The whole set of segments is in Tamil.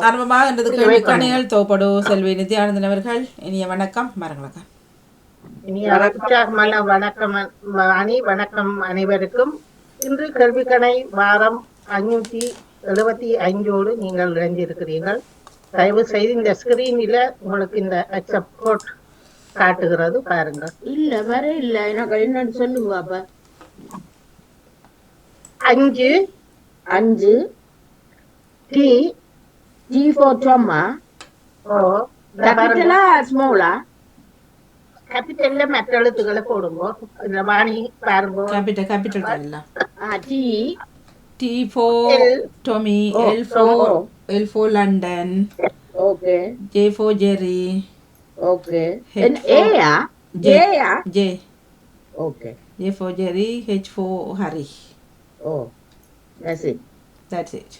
ஆரம்பமாக என்றது கேள்விக்கணைகள் தோப்படு செல்வி நித்யானந்தன் அவர்கள். இனிய வணக்கம். மரங்களக்கா இனிய உற்சாகமான வணக்கம் அணி. வணக்கம் அனைவருக்கும். இன்று கல்விக்கணை வாரம் 575 நீங்கள் இணைஞ்சிருக்கிறீர்கள். தயவு செய்து இந்த ஸ்கிரீனில உங்களுக்கு இந்த சப்போர்ட் காட்டுகிறது பாருங்க. இல்ல வர இல்ல எனக்கு என்னன்னு சொல்லுங்க பாப்பா. 5 T for Toma. கேபிட்டலா ஸ்மாலா? கேபிட்டல்ல மற்ற எழுத்துக்களை போடுங்க. இந்த வாணி பாருங்க. கேபிட்டல் எல்லாம். T for Tommy, L for London. Okay. J for Jerry. Okay. And A ya? J. Okay. J for Jerry, H for Harry. Oh. That's it.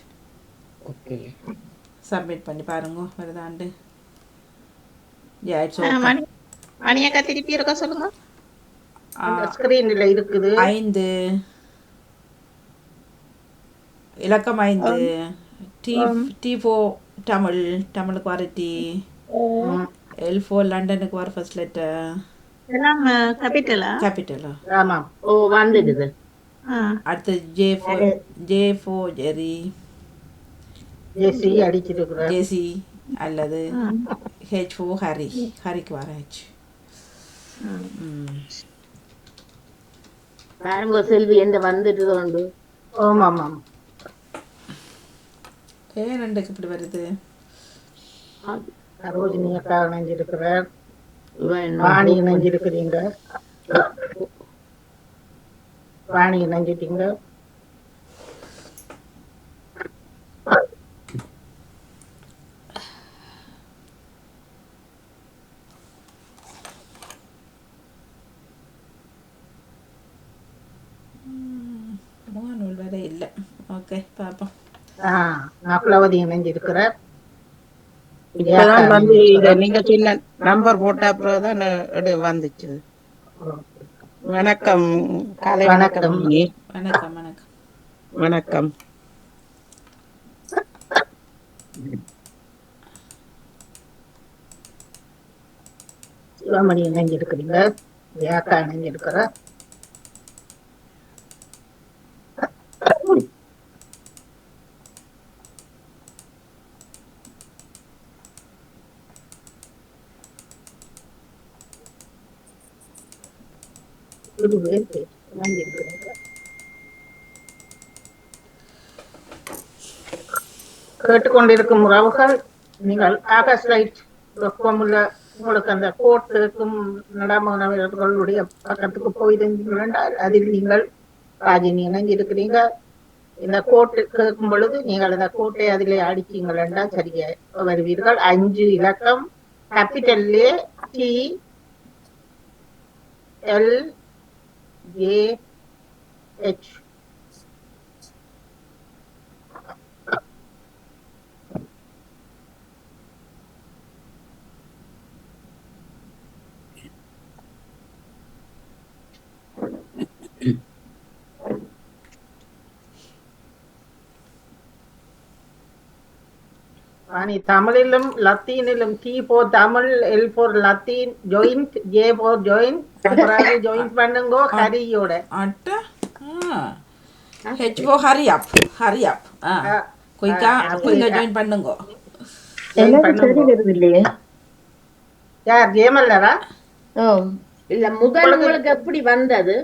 Okay. Submit பண்ணி பாருங்க வருதாண்டு. மணியக்கா திருப்பி இருக்க சொல்லுங்க. ஸ்கிரீன்ல இருக்குது. 5 இலக்கம் 5. T for தமிழுக்கு வர T. L for லண்டனுக்கு வர ஃபர்ஸ்ட் லெட்டர். எல்லாம் கேபிட்டலா? ஆமா. ஓ வந்துடுது. அடுத்து J for Jerry. ஜெசி அடிச்சிருக்குறார். ஜெசி அல்லது H for ஹரிக்கு வர H. பாருங்க செல்வி எந்த வந்துடுது உண்டு. ஆமாம். ரெண்டுக்கு இப்படி வருது. சரோஜினி அக்கா இணைஞ்சிருக்கிறார். வாணி இணைஞ்சிருக்கிறீங்க. வாணி இணைஞ்சிட்டீங்க. நூல் வரை இல்லை. ஓகே பாப்போம். நகுலவதி இணைஞ்சிருக்கிறார். நீங்க சொன்ன நம்பர் போட்ட அப்புறம் வந்துச்சு. வணக்கம். காலை வணக்கம். வணக்கம். வணக்கம். சிவமணி இணைஞ்சிருக்கிறீங்க. யாக்கா இணைஞ்சிருக்கிறார். கேட்டுக்கொண்டிருக்கும் உறவுகள், நீங்கள் ஆகாஷ் லைட் உங்களுக்கு அந்த கோட்டுக்கும் நடாமகனவர்களுடைய பக்கத்துக்கு போயிருந்தீர்கள் என்றால் அதில் நீங்கள் ராஜினி இணைஞ்சிருக்கிறீங்க. இந்த கோட்டு கேட்கும் பொழுது நீங்கள் அந்த கோட்டை அதிலே அடிச்சீங்கள் என்றால் சரியா வருவீர்கள். 5 இலக்கம் கேபிட்டல்லே TLJH. தமிழிலும் லத்தீனிலும் T for Tamil, L for Latin, joint, J for joint. Joint பண்ணுங்க ஹரியோட. H for hurry up. குயிக்கா ஜாயின் பண்ணுங்க. யார் ஜெயமல்லரா? இல்ல முதல் உங்களுக்கு எப்படி வந்தது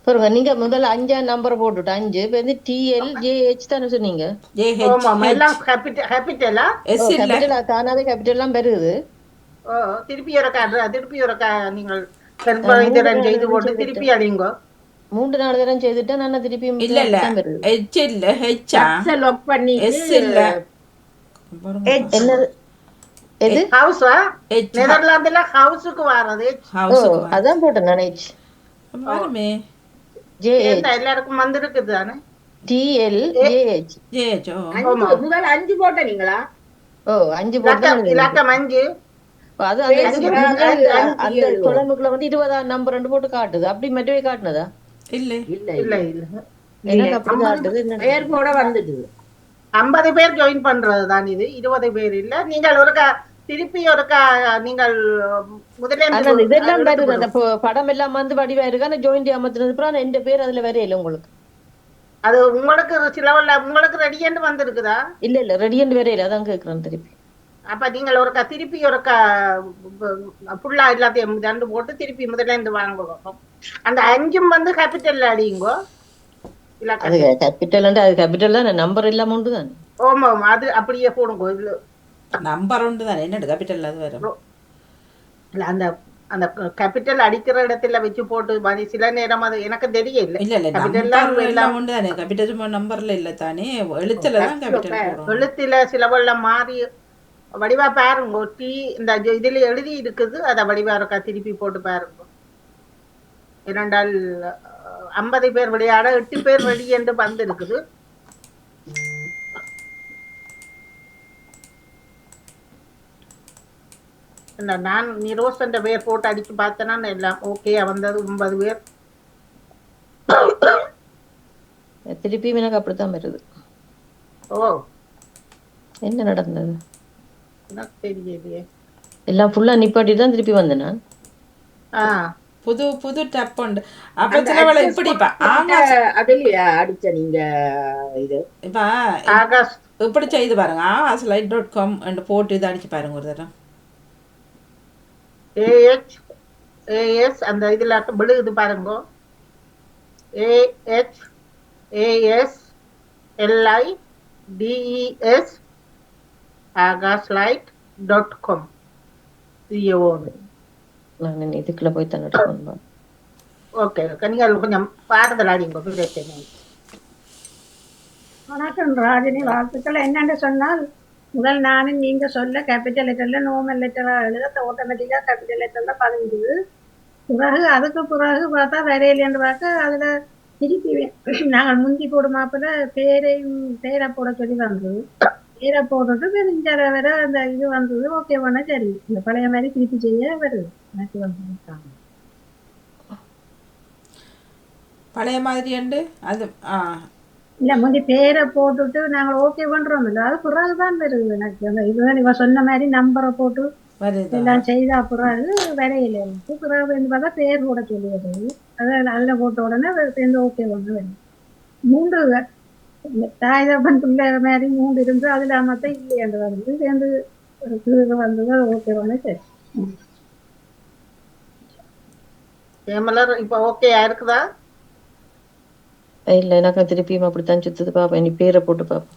பாருங்க. நீங்க முதல்ல 5 நம்பர் போட்டுட்டு 5 இப்ப வந்து TLJH தானே சொன்னீங்க. எல்லாம் கேபிட்டலா? கேபிட்டல் தானாவே கேபிட்டல் எல்லாம் வருது. திருப்பி ஒருக்கா நீங்கள் செய்து போட்டு திருப்பி அடிங்க. 3-4 தடவை செய்துட்டா நான் திருப்பி இல்ல H இல்ல H லாக் பண்ணி S இல்ல என்னது எது ஹவுஸா? நெதர்லாந்துல ஹவுஸுக்கு வரது அதான் போட்டேன் நான். H பாருமே எல்லாருக்கும் வந்திருக்குது தானே. TLJH. முதல் 5 போட்டீங்களா? 5 போட்டேன். இலக்கம் 5. அது அந்த குழம்புக்குள்ள வந்து 20ஆம் நம்பர் 2 போட்டு காட்டுது. அப்படி மெட்டவே காட்டுனதா? இல்ல எனக்கு அப்படி காட்டுது. பெயர் கூட வந்துடுது. 50 பேர் ஜாயின் பண்றது தான் இது, 20 பேர் இல்ல. நீங்கள் திருப்பி நீங்கள் முதல்ல ஆனா இதெல்லாம் வருது, அந்த படம் எல்லாம் வந்து வடிவா இருக்கு. ஆனா ஜாயின் அமர்த்தினது அப்புறம் எந்த பேர் அதுல வரையில உங்களுக்கு? அது உங்களுக்கு சிலவல்ல உங்களுக்கு ரெடியன்ட் வந்திருக்குதா? இல்ல ரெடியன்ட் வரையில, அதான் கேக்குறேன் திருப்பி. அப்ப நீங்கள் திருப்பி ஃபுல்லா எல்லாத்தையும் தண்டு போட்டு திருப்பி முதல்ல இருந்து வாங்குவோம். அந்த 5 வந்து கேபிட்டல்ல அடியுங்கோ. அது கேபிட்டல், அது கேபிட்டல் தான், நம்பர் இல்லாம உண்டு தானே. ஆமா அது அப்படியே போடுங்க. இதுல நம்பர் உண்டு தானே, என்ன கேபிட்டல் அது வரும். இல்ல அந்த அந்த கேபிட்டல் அடிக்கிற இடத்துல வச்சு போட்டு சில நேரம் அது எனக்கு தெரியல. இல்ல நம்பர் எல்லாம் உண்டு தானே, கேபிட்டல் நம்பர்ல இல்ல தானே, எழுத்துல தான் கேபிட்டல் போடுறோம். எழுத்துல சிலவெல்லாம் மாறி வடிவா பாருங்க. இந்த இதுல எழுதி இருக்குது, அதை வடிவா இருக்கா திருப்பி போட்டு பாருங்க. இரண்டால் 50 பேர் விளையாட 8 பேர் ரெடி என்று வந்து இருக்குது. நான் நிரோஸ் என்ற பேர் போட்டு அடிச்சு பார்த்தேன்னா எல்லாம் ஓகே வந்தது. 9 பேர் திருப்பி எனக்கு அப்படித்தான் வருது. ஓ என்ன நடந்தது எனக்கு தெரியலையே. எல்லாம் ஃபுல்லா நிப்பாட்டி தான் திருப்பி வந்தேன் நான். புது புது டப் உண்டு. அப்ப சிலவளை இப்படிப்பா அதுலயா அடிச்ச நீங்க இது இப்ப இப்படி செய்து பாருங்க. ஆகாஷ்லைட்.com போட்டு இதை அடிச்சு பாருங்க ஒரு தரம். AHAS அந்த இதுல விழுகுது பாருங்க. AHASLIDES ஆகாஷ்லைட்.com. நான் இதுக்குள்ள போய் தான். ஓகே நீங்கள் கொஞ்சம் பாடுதல் அடிங்க. வணக்கம் ராஜினி, வாழ்த்துக்கள். என்னன்னு சொன்னால், முதல் நானும் நீங்க சொல்ல கேபிட்டல் லெட்டர்ல நார்மல் லெட்டரா எழுத ஆட்டோமேட்டிக்கா கேபிட்டல் லெட்டர்ல பதிஞ்சுது. அதுக்கு பிறகு பார்த்தா வரையிலேன்னு பார்க்க அதுல திருப்பி நாங்கள் முந்தி போடுமாப்பில் பேரை போட சொல்லி வந்தது. பேரை போட்டுட்டு இந்த வர அந்த இது வந்தது. ஓகே பண்ண சரி, இந்த பழைய மாதிரி திருப்பி செய்ய வருது. எனக்கு வந்து பழைய மாதிரி உண்டு அது. இல்ல முந்தி பேரை போட்டுட்டு நாங்கள் ஓகே பண்றோம் இல்ல, அது பிறகுதான் வருது எனக்கு. அந்த இதுதான் இவ சொன்ன மாதிரி நம்பரை போட்டு எல்லாம் செய்தா பிறகு வரையில இருக்கு. பிறகு பார்த்தா பேர் போட சொல்லி வருது. அதான் அதில் போட்ட உடனே சேர்ந்து ஓகே பண்ண வேணும். 3 தாய்தப்பன் பிள்ளை மாதிரி 3 இருந்து அதுல மொத்தம் இல்லையாண்டு வந்து சேர்ந்து வந்தது. ஓகே பண்ண சரி. இப்ப ஓகே இருக்குதா? இல்ல எனக்கு திருப்பியும் அப்படித்தான் சுத்துது. பாப்பா நீ பேரை போட்டு பாப்பா.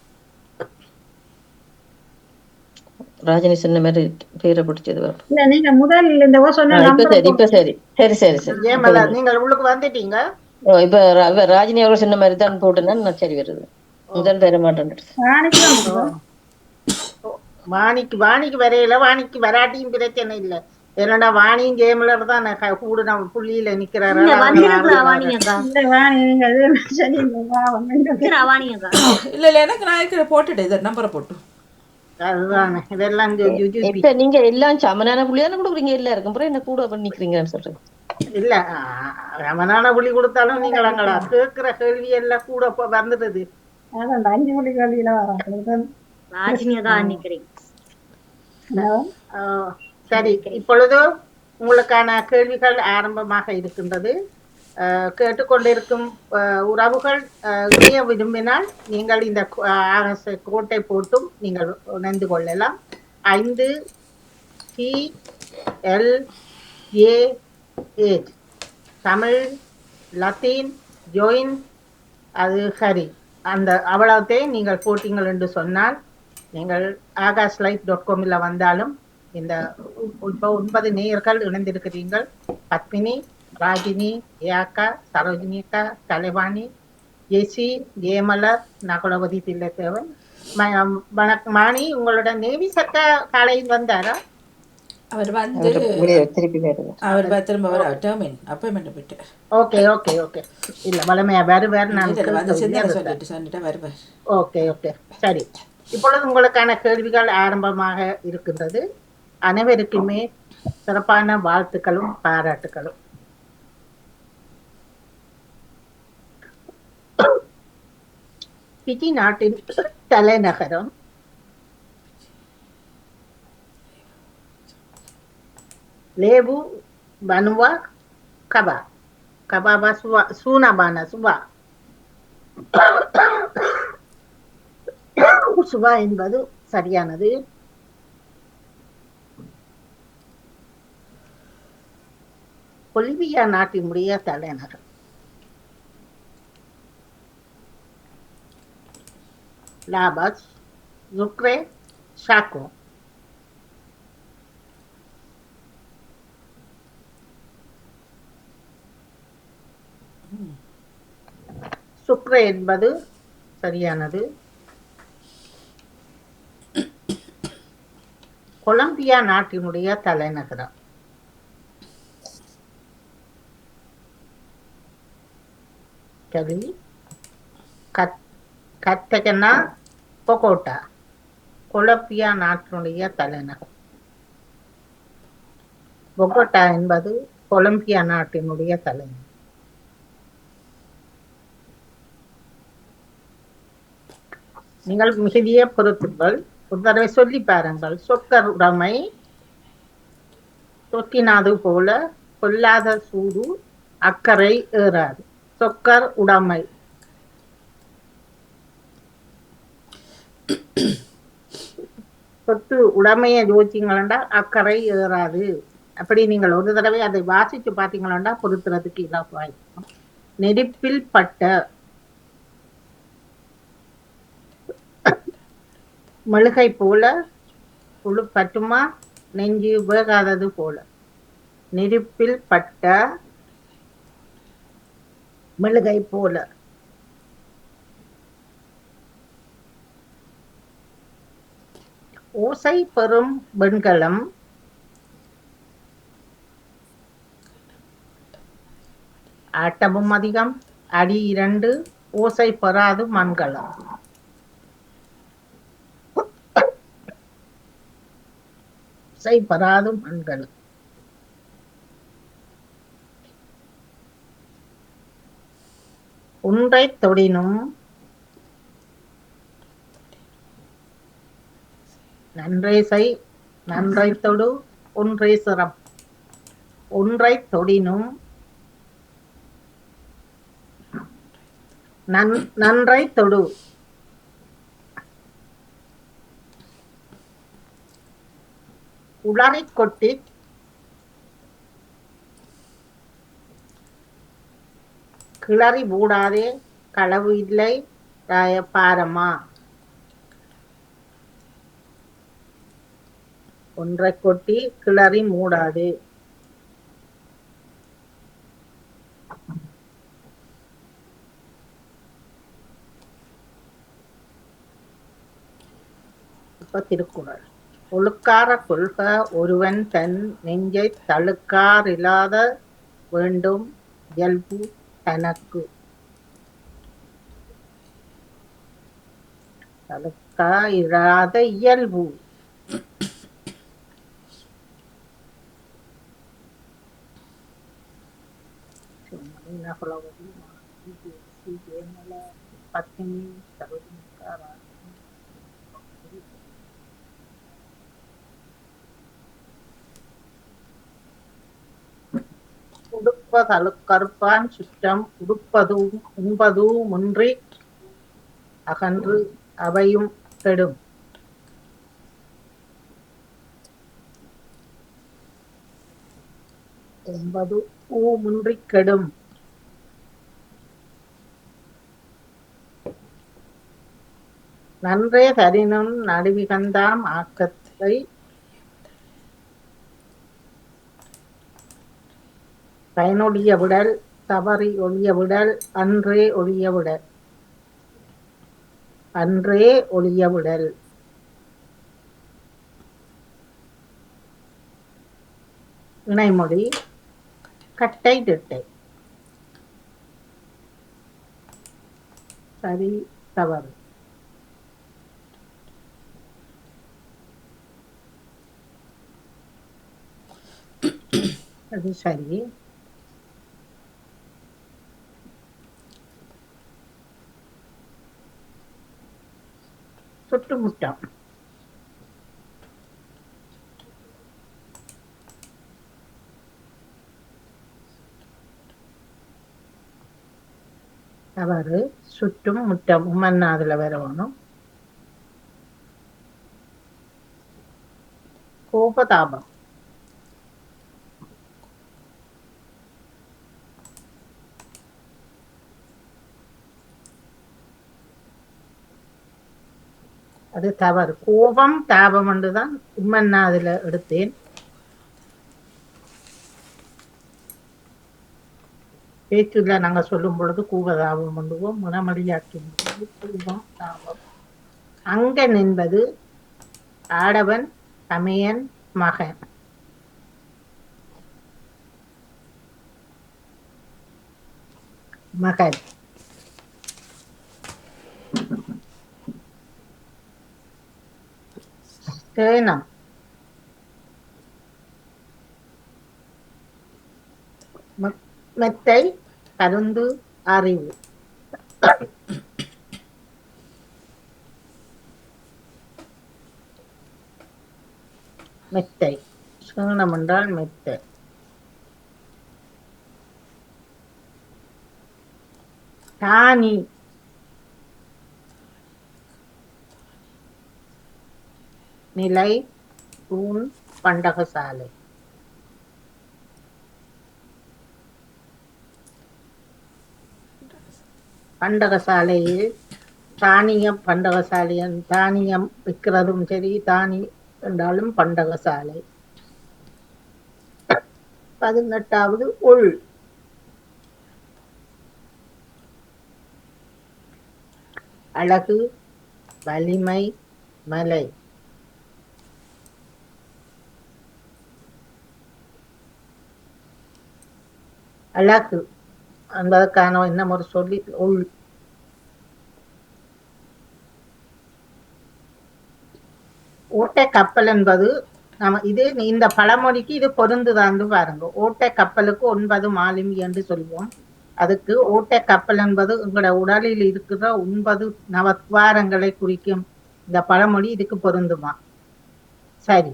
ராஜினி சொன்ன மாதிரி பேரை பிடிச்சது பாப்பா. இல்ல நீங்க முதல் இந்த இப்ப சரி சரி சரி சரி. நீங்கள் உள்ளுக்கு வந்துட்டீங்க. இப்ப ராஜினி அவர்கள் சொன்ன மாதிரி தான் போட்டுனா நான் சரி வருது. முதல் தர மாட்டேன். வாணிக்கு வரையில, வாணிக்கு வராட்டியும் பிரச்சனை இல்லை. என்னடா வாணியும் கேம்லர் தான் கூட நம்ம புள்ளியில நிக்கிறாரு. இல்ல இல்ல எனக்கு நான் போட்டுட்டேன் இதை நம்பரை போட்டு. அதுதானே இதெல்லாம் நீங்க எல்லாம் சமனான புள்ளி தானே கொடுக்குறீங்க எல்லாருக்கும். அப்புறம் என்ன கூட பண்ணிக்கிறீங்கன்னு சொல்றேன். இல்ல சமனான புள்ளி கொடுத்தாலும் நீங்கள் அங்களா கேட்கிற கேள்வி எல்லாம் கூட வந்துடுது. 5 புள்ளி கேள்வியில வர சரி. இப்பொழுது உங்களுக்கான கேள்விகள் ஆரம்பமாக இருக்கின்றது. கேட்டுக்கொண்டிருக்கும் உறவுகள் இணைய விரும்பினால் நீங்கள் இந்த கோட்டை போட்டும் நீங்கள் இணைந்து கொள்ளலாம். 5 TLAH தமிழ், லத்தீன், ஜோயின், அது ஹரி, அந்த அவ்வளவுத்தையும் நீங்கள் போட்டீங்கள் என்று சொன்னால் நீங்கள் ஆகாஷ்லைட்.com வந்தாலும் இந்த இப்போ 9 நேயர்கள் இணைந்திருக்கிறீர்கள். பத்மினி, ராஜினி, ஏக்கா, சரோஜினி அக்கா, கலைவாணி, ஜெசி, ஜெயமலர், நகுலவதி தில்லத்தேவன், மாணி. உங்களோட நேவி சக்கா காலையில் வந்தாரா? அவர் வந்து அவர் திரும்ப வர அப்பாயின்மெண்ட் போயிட்டு. Okay okay okay. இல்ல வளமையா வருவார். நான் சொல்லிட்டு வருவார். ஓகே ஓகே சரி. இப்பொழுது உங்களுக்கான கேள்விகள் ஆரம்பமாக இருக்கின்றது. அனைவருக்குமே சிறப்பான வாழ்த்துக்களும் பாராட்டுகளும். பிஜி நாட்டின் தலைநகரம். லேபு பனுவா கபா. கபாபா சுவா சூனாபானா சுவா. சுவா என்பது சரியானது. பொலிவியா நாட்டினுடைய தலைநகர். La Paz, Sucre, ஷாக்கோ. சுக்ரே என்பது சரியானது. கொலம்பியா நாட்டினுடைய தலைநகரம். சரி. கத்தகனா பொகோட்டா. கொலம்பியா நாட்டினுடைய தலைநகர். பொகோட்டா என்பது கொலம்பியா நாட்டினுடைய தலைநகர். நீங்கள் மிகுதிய பொறுத்துங்கள். ஒரு தடவை சொல்லி பாருங்கள். சொக்கர் உடைமை தொக்கினாது போல கொல்லாத சூடு அக்கறை ஏறாது. சொக்கர் உடைமை. சொத்து உடைமையை யோசிச்சிங்களா அக்கறை ஏறாது. அப்படி நீங்கள் ஒரு தடவை அதை வாசிச்சு பார்த்தீங்களா பொருத்துறதுக்கு இலவாயிருக்கும். நெருப்பில் பட்ட. மெழுகை போல. புழு பட்டுமா நெஞ்சு வேகாதது போல. நெருப்பில் பட்ட மெழுகை போல. ஓசை பெறும் வெண்கலம். ஆட்டமும் அதிகம். அடி 2. ஓசை பெறாது மண்கலம். ஓசை பெறாது மண்கலம். ஒன்றை தொடினும் நன்றை செய். நன்றை தொடு. ஒன்றை சிறப்பு. ஒன்றை தொடினும் நன்றை தொடு. உளறி கொட்டி. கிளறி மூடாதே. களவு இல்லை பாரமா. ஒன்றை கொட்டி கிளறி மூடாதே. இப்ப திருக்குறள். ஒழுக்கார கொள்க ஒருவன் தன் நெஞ்சை தழுக்கார் இல்லாத வேண்டும் இயல்பு தனக்கு. தழுக்கா இராத இயல்பு. கருப்பான் சுற்றம் உடுப்பதும் உண்பதும் ஒன்றி அகன்று அவையும் கெடும். என்பது ஊமுன்றி கெடும். நன்றே தரினும் நடுவிகந்தாம் ஆக்கத்தை. பயனொழிய விடல். தவறி ஒழிய விடல். அன்றே ஒழிய விடல். அன்றே ஒழிய விடல். இணைமொழி. கட்டை திட்டை. சரி தவறு. அது சரி. சுற்றுமுட்டம். தவறு. சுற்றும் முட்டம் உமன்னா அதுல வரணும். கோபதாபம். அது தவறு. கோபம் தாபம் என்றுதான் உம்மன்னா அதுல எடுத்தேன். பேச்சுல நாங்க சொல்லும் பொழுது கூபதாபம் பண்ணுவோம், முனமொழியாற்றும் பொழுது கூபம் தாபம். அங்கன் என்பது ஆடவன், தமையன், மகன். மகன். தேனம். மெத்தை, கருந்து, அறிவு. மெத்தை. சூனம் என்றால் மெத்தை. தானி. நிலை, தூண், பண்டகசாலை. பண்டகசாலையில் தானியம் பண்டகசாலையன் தானியம் விற்கிறதும் சரி, தானி என்றாலும் பண்டகசாலை. 18வது உள். அழகு, வலிமை, மலை. அழகு என்பதற்கான இன்னும் ஒரு சொல்லி உள். ஓட்டை கப்பல் என்பது நம்ம இது இந்த பழமொழிக்கு இது பொருந்துதான்னு பாருங்க. ஓட்டை கப்பலுக்கு 9 மாலுமி என்று சொல்லுவோம். அதுக்கு ஓட்டை கப்பல் என்பது உங்களோட உடலில் இருக்கிற 9 நவத்வாரங்களை குறிக்கும். இந்த பழமொழி இதுக்கு பொருந்துமா? சரி.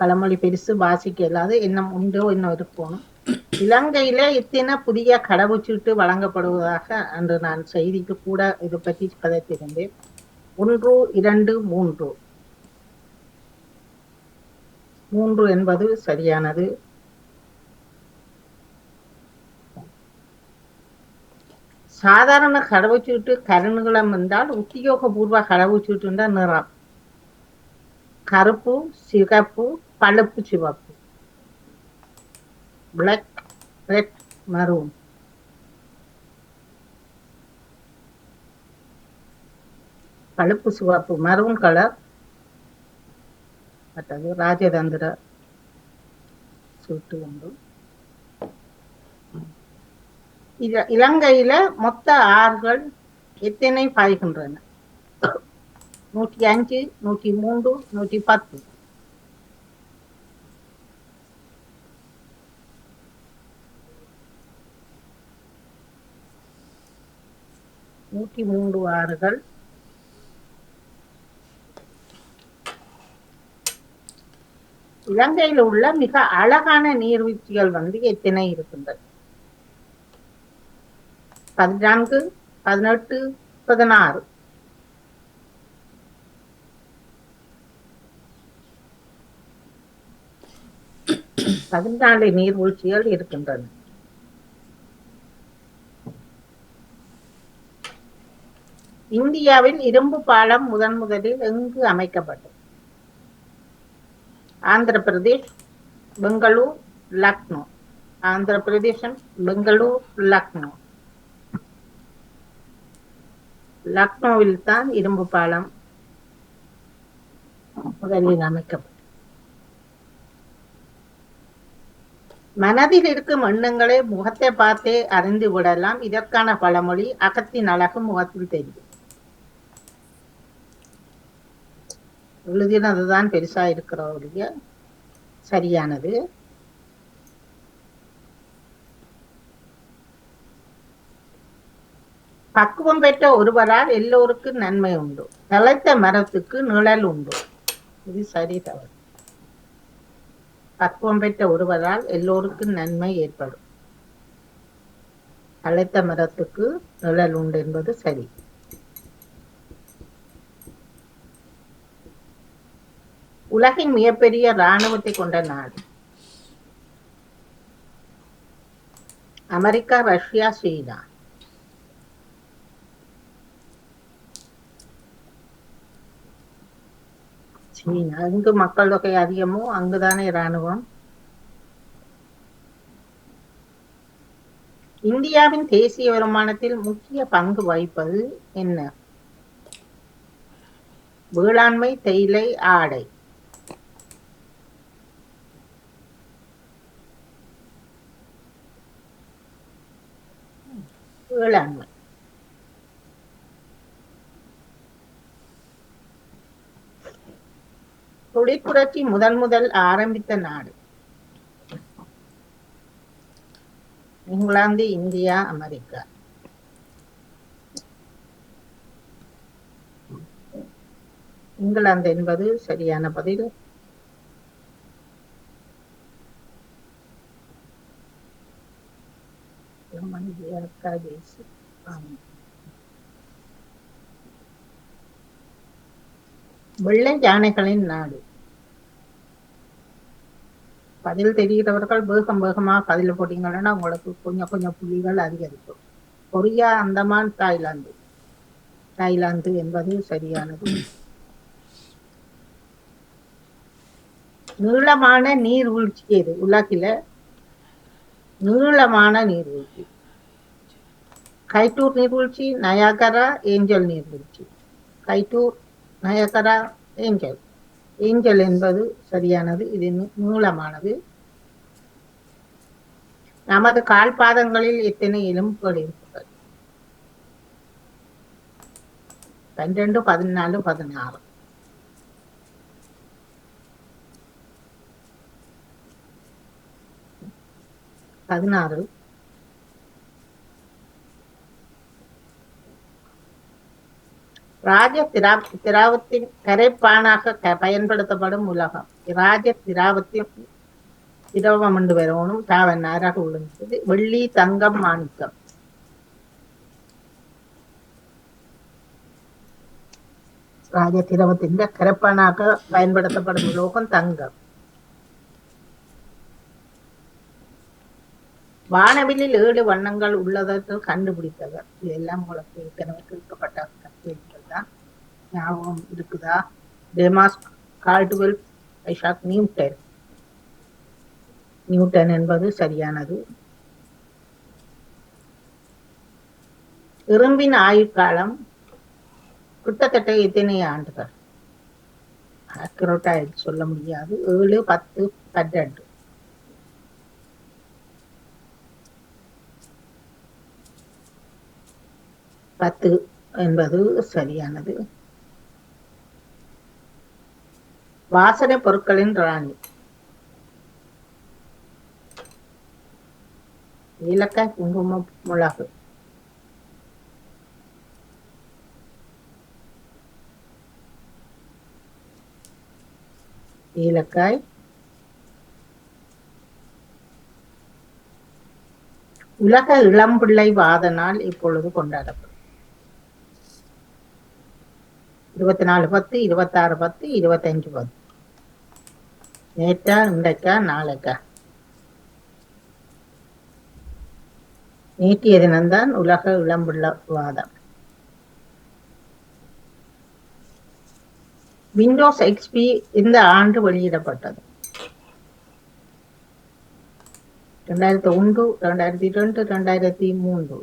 பழமொழி பெருசு வாசிக்க இல்லாத இன்னும் உண்டோ இன்னும் இருக்கணும். இலங்கையில இத்தனை புதிய கடவுச்சீட்டு வழங்கப்படுவதாக அன்று நான் செய்திக்கு கூட இதை பற்றி கதைத்திருந்தேன். 1, 2, 3. 3 என்பது சரியானது. சாதாரண கடவுச்சீட்டு கருநிலம் என்றால் உத்தியோகபூர்வ கடவுச்சீட்டு என்ற நிறம் கருப்பு, சிகப்பு, பழுப்பு சிவப்பு. Black, red, maroon. பழுப்பு சிவப்பு மரூன் கலர். மற்றது ராஜதந்திர சூட்டு உண்டு. இலங்கையில மொத்த ஆறுகள் எத்தனை பாய்கின்றன? 105, 103, 110. 103 ஆறுகள். இலங்கையில் உள்ள மிக அழகான நீர்வீழ்ச்சிகள் எத்தனை இருக்கின்றன? 14, 18, 16. 14 நீர்வீழ்ச்சிகள் இருக்கின்றன. இந்தியாவில் இரும்பு பாலம் முதலில் எங்கு அமைக்கப்பட்டது? ஆந்திர பிரதேஷ், பெங்களூர், லக்னோ. ஆந்திர பிரதேசம், பெங்களூர், லக்னோ. லக்னோவில் தான் இரும்பு பாலம் முதலில் அமைக்கப்பட்டது. மனதில் இருக்கும் எண்ணங்களை முகத்தை பார்த்தே அறிந்து விடலாம். இதற்கான பழமொழி அகத்தின் அழகு முகத்தில் தெரியும். எழுதினதுதான் பெருசா இருக்கிறவருடைய சரியானது. பக்குவம் பெற்ற ஒருவரால் எல்லோருக்கும் நன்மை உண்டு. தழைத்த மரத்துக்கு நிழல் உண்டு. இது சரி தவறு. பக்குவம் பெற்ற ஒருவரால் எல்லோருக்கும் நன்மை ஏற்படும். தழைத்த மரத்துக்கு நிழல் உண்டு என்பது சரி. உலகின் மிகப்பெரிய இராணுவத்தை கொண்ட நாடு அமெரிக்கா, ரஷ்யா, சீனா. சீனா. எங்கு மக்கள் தொகை அதிகமோ அங்குதானே இராணுவம். இந்தியாவின் தேசிய வருமானத்தில் முக்கிய பங்கு வகிப்பது என்ன? வேளாண்மை, தேயிலை, ஆடை. வேளாண்மை. தொழிற்புரட்சி முதல் ஆரம்பித்த நாடு இங்கிலாந்து, இந்தியா, அமெரிக்கா. இங்கிலாந்து என்பது சரியான பதில். வெள்ளை யானைகளின் நாடு. பதில் தெரிகிறவர்கள் வேகமாக பதில் போட்டீங்கன்னா உங்களுக்கு கொஞ்சம் புள்ளிகள் அதிகரிக்கும். Korea, Andaman, Thailand. தாய்லாந்து என்பது சரியானது. நீளமான நீர்வீழ்ச்சி எது? உலகில நீளமான நீர்வீழ்ச்சி. கைட்டூர் நீர்வீழ்ச்சி, நயாகரா, ஏஞ்சல் நீர்வீழ்ச்சி. கைட்டூர், நயாகரா, ஏஞ்சல். ஏஞ்சல் என்பது சரியானது. இது நீளமானது. நமது கால்பாதங்களில் எத்தனை எலும்புகள் இருக்கிறது? 12, 14, 16. 16. ராஜ திராவத்தின் கரைப்பானாக பயன்படுத்தப்படும் உலகம். ராஜ திராவத்தின் திரவம் என்று வரணும். தாவன் ஆறாக உள்ளது. வெள்ளி, தங்கம், மாணிக்கம். ராஜ திரவத்தின் கரைப்பானாக பயன்படுத்தப்படும் உலோகம் தங்கம். வானவில்லில் 7 வண்ணங்கள் உள்ளதற்கு கண்டுபிடித்தவர். இதெல்லாம் உங்களுக்கு ஏற்கனவே கேட்கப்பட்ட கேள்விகள் தான். ஞாபகம் இருக்குதா? டெமாஸ், கால்டுவெல், ஐசாக் நியூட்டன். நியூட்டன் என்பது சரியானது. இரும்பின் ஆயுட்காலம் கிட்டத்தட்ட எத்தனை ஆண்டுகள்? அக்யூரேட்டா சொல்ல முடியாது. 7, 10, 12. 10 என்பது சரியானது. வாசனை பொருட்களின் ராணி. ஏலக்காய், குங்குமம், மிளகு. ஏலக்காய். உலக இளம்பிள்ளை வாத நாள் இப்பொழுது கொண்டாடப்படும். 24/10, 26/10, 25/10. நேற்றா, இன்றைக்கா, நாளைக்கா? நேற்றைய தினம்தான் உலக இளம்பிள்ளை வாதம். விண்டோஸ் XP இந்த ஆண்டு வெளியிடப்பட்டது? 2001, 2002, 2003.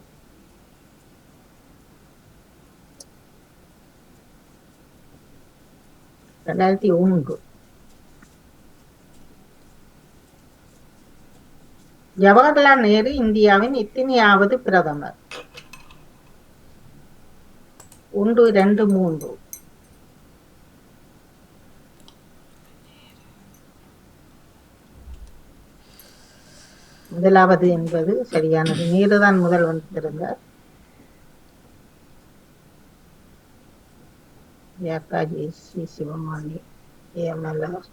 2001. ஜவஹர்லால் நேரு இந்தியாவின் எத்தனையாவது பிரதமர்? 1, 2, 3. முதலாவது என்பது சரியானது. நேருதான் முதல் வந்திருந்தார். யாக்காஜி ஸ்ரீ சிவமாணி ஏஎம்எல்ஆர்.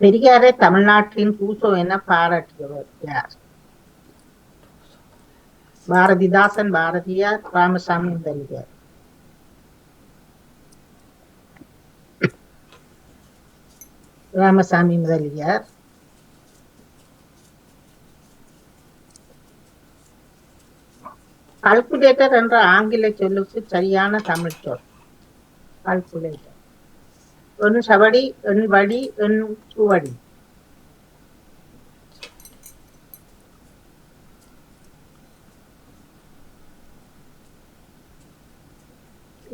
பெரியாரை தமிழ்நாட்டின் பூசோ என பாராட்டியவர் யார்? பாரதிதாசன், பாரதியார், ராமசாமி முதலியார். ராமசாமி முதலியார். கால்குலேட்டர் என்ற ஆங்கில சொல்லுக்கு சரியான தமிழ் சொல். கால்குலேட்டர் எண் சவடி, எண் வடி, எண் சுவடி.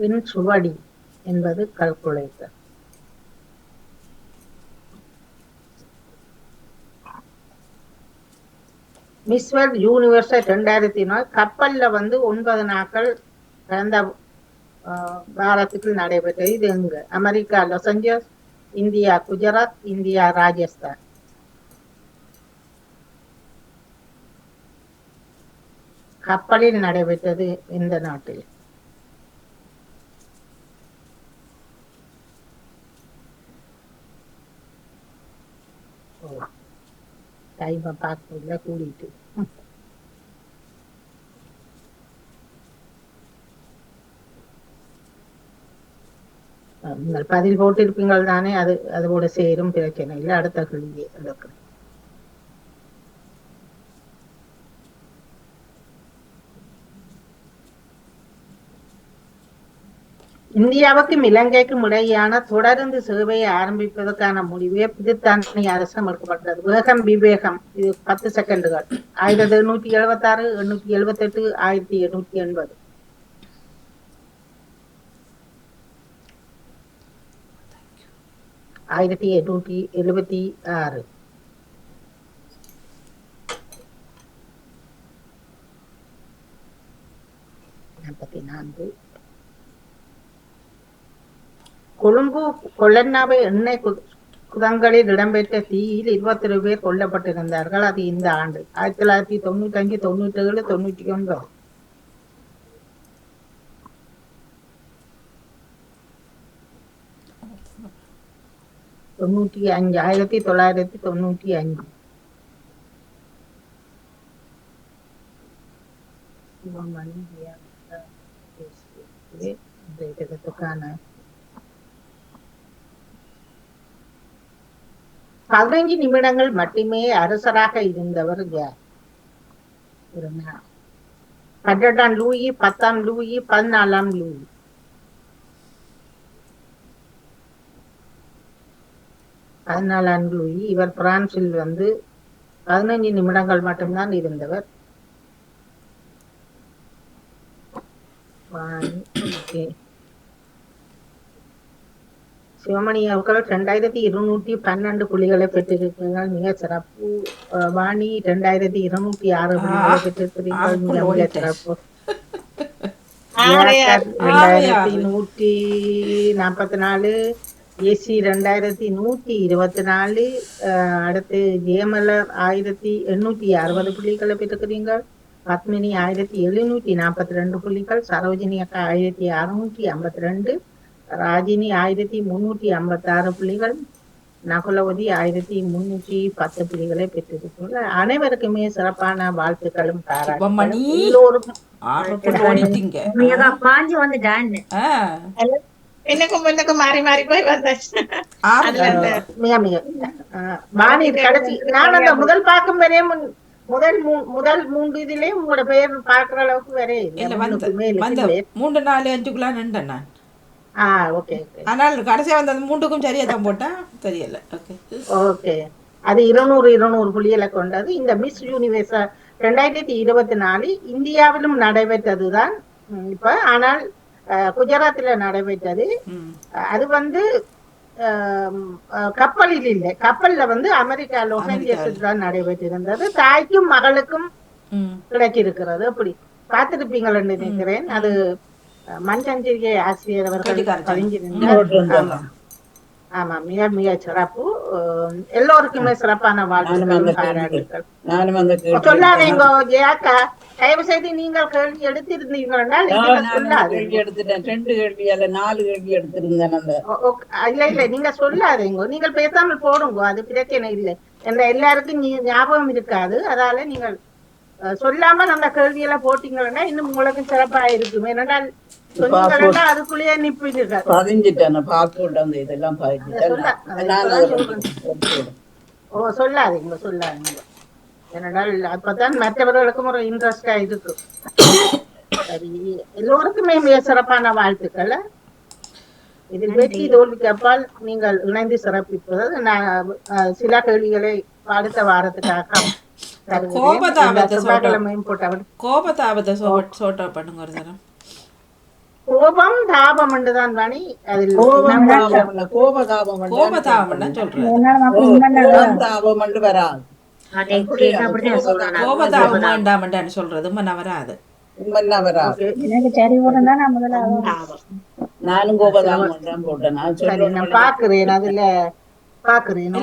எண் சுவடி என்பது கால்குலேட்டர். மிஸ் வேர்ல்ட் யூனிவர்ஸ் 2004 கப்பல்ல 9 நாட்கள் கடந்த வாரத்துக்கு நடைபெற்றது. இது எங்க? America Los Angeles, India Gujarat, India Rajasthan. கப்பலில் நடைபெற்றது எந்த நாட்டில்? டைமை பார்க்கல கூடிட்டு. நீங்கள் பதில் போட்டிருப்பீங்கள் தானே, அதோட சேரும், பிரச்சனை இல்லை. அடுத்த கேள்வி எடுக்கிறேன். இந்தியாவுக்கும் இலங்கைக்கும் இடையேயான தொடருந்து சேவையை ஆரம்பிப்பதற்கான முடிவே பிரித்தானிய அரசு எடுக்கப்பட்டது. வேகம் விவேகம். இது 10 செகண்டுகள். 1776, 878, 1880. 1876. கொழும்பு கொல்லன்னாவை எண்ணெய் குதங்களில் இடம்பெற்ற தீயில் 22 பேர் கொல்லப்பட்டிருந்தார்கள். அது இந்த ஆண்டு 1995, 97, 99. 1995. இதற்கான 15 நிமிடங்கள் மட்டுமே அரசராக இருந்தவர் யார்? 18ஆம் லூயி, 10ஆம் லூயி, 14ஆம் லூயி. 14ஆம் லூயி. இவர் பிரான்சில் 15 நிமிடங்கள் மட்டும்தான் இருந்தவர். சிவமணி அவர்கள் 2212 புள்ளிகளை பெற்றிருக்கிறார்கள். மிக சிறப்பு. வாணி 2206 புள்ளிகளை பெற்றிருக்கிறீர்கள். மிக சிறப்பு. 2144. ஏசி 2124. அடுத்து ஜெயமலர் 1860 புள்ளிகளை பெற்றிருக்கிறீர்கள். பத்மினி 1742 புள்ளிகள். சரோஜினி அக்கா 1652. ராஜினி 1356 புள்ளிகள். நகுலவதி 1310 புள்ளிகளை பெற்றிருக்கிறார்கள். அனைவருக்குமே சிறப்பான வாழ்த்துக்களும் பாராட்டுகளும். எல்லோருக்கும் பாஞ்சு வந்துட்டான்னு எனக்கும் மாறி மாறி போய் வந்தாச்சு. மிக மிக வாணி கடைசி நான் அந்த முதல் பார்க்கும் வரையே முதல் 3 இதுலயே உங்களோட பெயர் பார்க்கிற அளவுக்கு வரே இல்ல 3, 4, 5க்குள்ள நின்றேன் நான். ஓகே. ஆனால் கடைசியா வந்த 3க்கும் சரியா தான் போட்டேன். தெரியல. ஓகே. அது 200 புள்ளிகளை கொண்டது. இந்த மிஸ் யூனிவர்ஸ் 2024 இந்தியாவிலும் நடைபெற்றதுதான் இப்ப. ஆனால் குஜராத்ல நடைபெற்றது. அது கப்பலில் இல்லை. கப்பல்ல அமெரிக்கா லாஸ் ஏஞ்சல்ஸ் தான் நடைபெற்றிருந்தது. தாய்க்கும் மகளுக்கும் கிடைச்சிருக்கிறது. அப்படி பார்த்திருப்பீங்கள் என்று நினைக்கிறேன். அது மஞ்சந்திரிகை ஆசிரியர் அவர்கள் பதிஞ்சிருந்தார். ஆமா, மிக மிக சிறப்பு. எல்லோருக்குமே சிறப்பான நானும் வாழ்த்துக்களும் அந்த கேள்வி பாராட்டுக்கள். நானும் அந்த கேள்வி சொல்லாதீங்க ஜெயாக்கா, தயவு செய்து நீங்கள் கேள்வி எடுத்திருந்தீங்கன்னா இதுல நான் அந்த சொல்லாதீங்க. கேள்வி எடுத்துட்டேன். 2 கேள்வி அல்ல 4 கேள்வி எடுத்திருந்தேன். அந்த இல்ல இல்ல, நீங்க சொல்லாதீங்க, நீங்கள் பேசாமல் போடுங்க, அது பிரச்சனை இல்லை. என்ற எல்லாருக்கும் ஞாபகம் இருக்காது. அதால நீங்கள் சொல்லாமல் அந்த கேள்வியெல்லாம் போட்டீங்கன்னா இன்னும் உங்களுக்கு சிறப்பா இருக்கும். ஏனென்றால் சொன்னீங்கன்னா அதுக்குள்ளேயே நிப்பிடுங்க. பதிஞ்சிட்டேன் பாஸ்போர்ட் அந்த இதெல்லாம் ஓ, சொல்லாதீங்க சொல்லாதீங்க. ஏனென்றால் அப்பதான் மற்றவர்களுக்கும் ஒரு இன்ட்ரெஸ்டா இருக்கும். சரி, எல்லோருக்குமே மிக சிறப்பான வாழ்த்துக்கள். இதில் வெற்றி தோல்விக்கு அப்பால் நீங்கள் இணைந்து சிறப்பிப்பது. நான் சில கேள்விகளை அடுத்த வாரத்துக்காக கோபதாபத்தை சோட்டா பண்ணுங்க ஒரு தரம். கோபம் தாபம் என்றுதான் வாணி. அதில் கோபதாபம் வராது. கோபதாபம் வேண்டாம் சொல்றது வராது. நானும் கோபதாபம் போட்டேன். நான் பாக்குறேன், அதுல பாக்குறேன்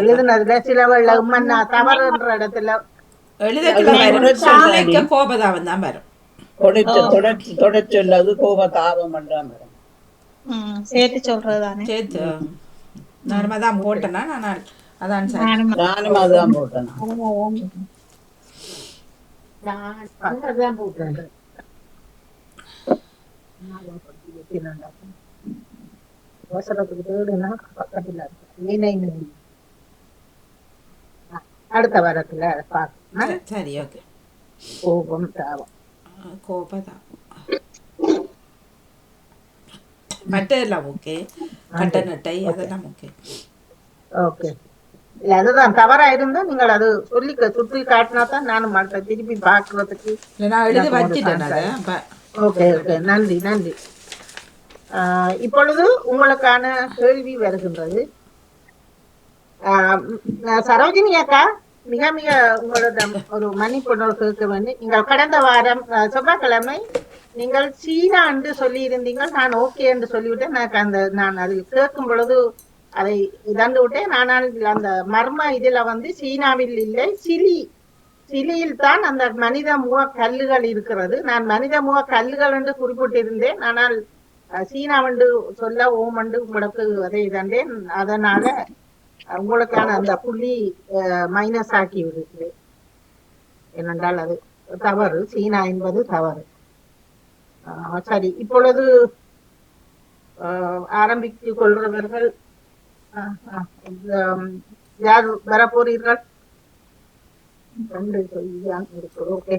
எழுதுனதுல சில உம்மன்னா தவறுன்ற இடத்துல எழுத கோபதாபம் தான் வரும். தொடச்சொல்லது கோபதாபம் என்றான் வரும். சேர்த்து சொல்றதுதானே. சேர்த்து நானும் அதான் போட்டேன்னா நான் அதான் நானும் அதுதான் போட்டேன். அடுத்த வாரத்துல சரி, ஓகே. கோபம் தாபம் மற்றெல்லாம் ஓகே. கட்ட நட்டை அதெல்லாம் ஓகே. ஓகே, அதுதான் தவறா இருந்தா நீங்கள் அது சொல்லி சுற்றி காட்டினா தான் நானும் திருப்பி பாக்குறதுக்கு நான் எழுதி வச்சிட்டேன். ஓகே ஓகே, நன்றி நன்றி. இப்பொழுது உங்களுக்கான கேள்வி வருகின்றது. சரோஜினி அக்கா, மிக மிக உங்களிடம் ஒரு மன்னிப்பு கேட்க வேண்டும். நீங்கள் கடந்த வாரம் செவ்வாய்க்கிழமை நீங்கள் சீனா என்று சொல்லி இருந்தீங்கள். நான் ஓகே என்று சொல்லிவிட்டேன். எனக்கு நான் அது கேட்கும் பொழுது அதை இதாண்டு விட்டேன். ஆனால் அந்த மர்ம இதுல சீனாவில் இல்லை, சிலியில் தான் அந்த மனித முக கல்லுகள் இருக்கிறது. நான் மனித முக கல்லுகள் என்று குறிப்பிட்டிருந்தேன். ஆனால் சீனாவண்டு சொல்ல ஓமண்டு உங்களுக்கு அதை இதாண்டேன். அதனால உங்களுக்கான அந்த புள்ளி மைனஸ் ஆக்கி விடுது. ஏனென்றால் அது தவறு, சீனா என்பது தவறு. சரி, இப்பொழுது ஆரம்பித்துக் கொள்றவர்கள் யார் வரப்போறீர்கள்? ஓகே,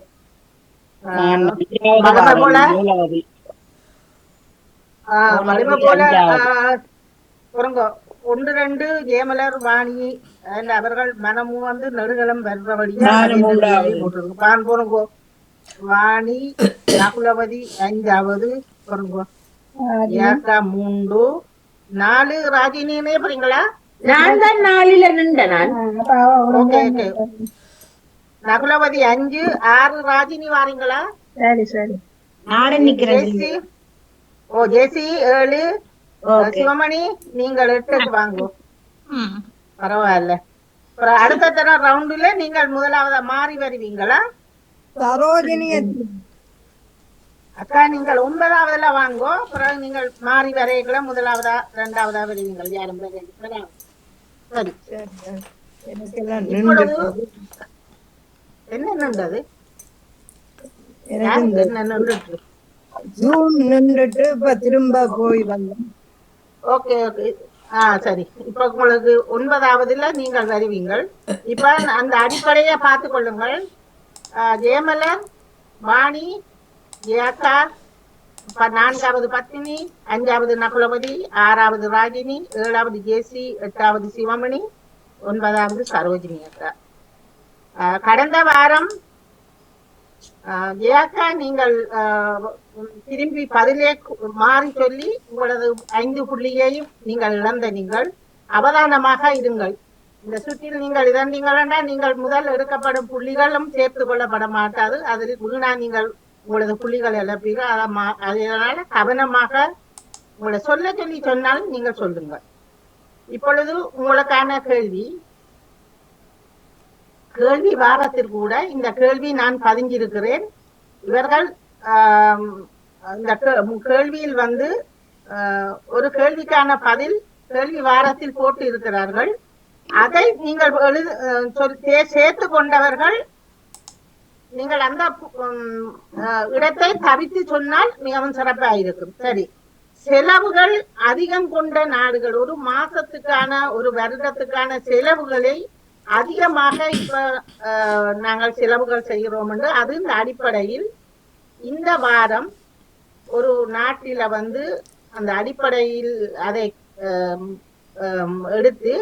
மலிம போல 1 2 ஜெயமலர் வாணி அவர்கள் மனமும் நெடுகளம் வர்றபடியா போறங்கோ. வாணி நகுலவதி 5வது, 3 4 ராஜினியே போறீங்களா? நான் தான் 4ல நின்றேன். நகுலவதி 5, 6 ராஜினி வாரீங்களா? சரி சரி, நானும் நிக்கிறேன். ஓ, ஜெசி 7, சிவமணி நீங்கள் 8க்கு வாங்க. பரவாயில்ல. அடுத்த தரம் ரவுண்டுல நீங்கள் முதலாவதா மாறி வருவீங்களா? சரோஜினி அக்கா நீங்கள் 9வதுல வாங்கோ. பிறகு நீங்கள் மாறி வரைகளை முதலாவதா 2வதா வருவீங்கள். யாரும் சரி. என்ன நின்றது? திரும்ப போய் வந்தோம். ஓகே ஓகே, சரி. இப்ப உங்களுக்கு 9வதுல நீங்கள் வருவீங்கள். இப்ப அந்த அடிப்படையை பார்த்து கொள்ளுங்கள். ஜெயமலர், வாணி, ஜெயாக்கா, 4வது பத்தினி, 5வது நகுலவதி, 6வது ராஜினி, 7வது ஜேசி, 8வது சிவமணி, 9வது சரோஜினி அக்கா. கடந்த வாரம் ஜெயாக்கா நீங்கள் திரும்பி பதிலே மாறி சொல்லி உங்களது 5 புள்ளியையும் நீங்கள் இழந்த நீங்கள் அவதானமாக இருங்கள். இந்த சுற்றில் நீங்கள் இழந்தீங்களா நீங்கள் முதல் எடுக்கப்படும் புள்ளிகளும் சேர்த்து கொள்ளப்பட மாட்டாது. அதில் வீணா நீங்கள் உங்களது புள்ளிகள் இழப்பீர்கள். அதனால கவனமாக உங்களை சொல்ல சொல்லி சொன்னாலும் நீங்கள் சொல்லுங்கள். இப்பொழுது உங்களுக்கான கேள்வி வாரத்தில் கூட இந்த கேள்வி நான் பதிஞ்சிருக்கிறேன். இவர்கள் இந்த கேள்வியில் வந்து ஒரு கேள்விக்கான பதில் கேள்வி வாரத்தில் போட்டு இருக்கிறார்கள். அதை நீங்கள் சேர்த்து கொண்டவர்கள் நீங்கள் அந்த இடத்தை தவித்து சொன்னால் மிகவும் சிறப்பாக இருக்கும். சரி, செலவுகள் அதிகம் கொண்ட நாடுகள், ஒரு மாசத்துக்கான ஒரு வருடத்துக்கான செலவுகளை அதிகமாக இப்ப நாங்கள் செலவுகள் செய்கிறோம் என்று அது இந்த அடிப்படையில் இந்த வாரம் ஒரு நாட்டில வந்து அந்த அடிப்படையில் அதை எடுத்து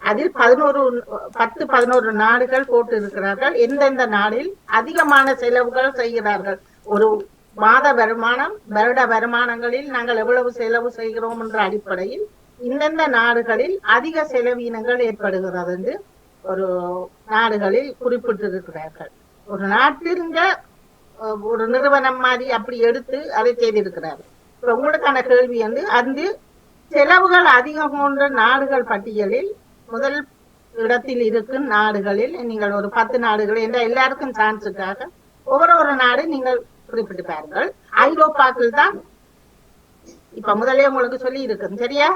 அதில் 10-11 நாடுகள் போட்டு இருக்கிறார்கள். எந்தெந்த நாளில் அதிகமான செலவுகள் செய்கிறார்கள், ஒரு மாத வருமானம் வருட வருமானங்களில் நாங்கள் எவ்வளவு செலவு செய்கிறோம் என்ற அடிப்படையில் இந்தெந்த நாடுகளில் அதிக செலவீனங்கள் ஏற்படுகிறது என்று ஒரு நாடுகளில் குறிப்பிட்டிருக்கிறார்கள். ஒரு நாட்டில் ஒரு நிறுவனம் மாதிரி அப்படி எடுத்து அதை செய்திருக்கிறார்கள். இப்ப உங்களுக்கான கேள்வி வந்து அந்த செலவுகள் அதிகம் கொண்ட நாடுகள் பட்டியலில் முதல் இடத்தில் இருக்கும் நாடுகளில் நீங்கள் ஒரு 10 நாடுகள் என்ற எல்லாருக்கும் சான்ஸுக்காக ஒவ்வொரு நாடு நீங்கள் குறிப்பிட்டு பாருங்கள். ஐரோப்பாக்கள் தான் இப்ப முதலே உங்களுக்கு சொல்லி இருக்கு. சரியா?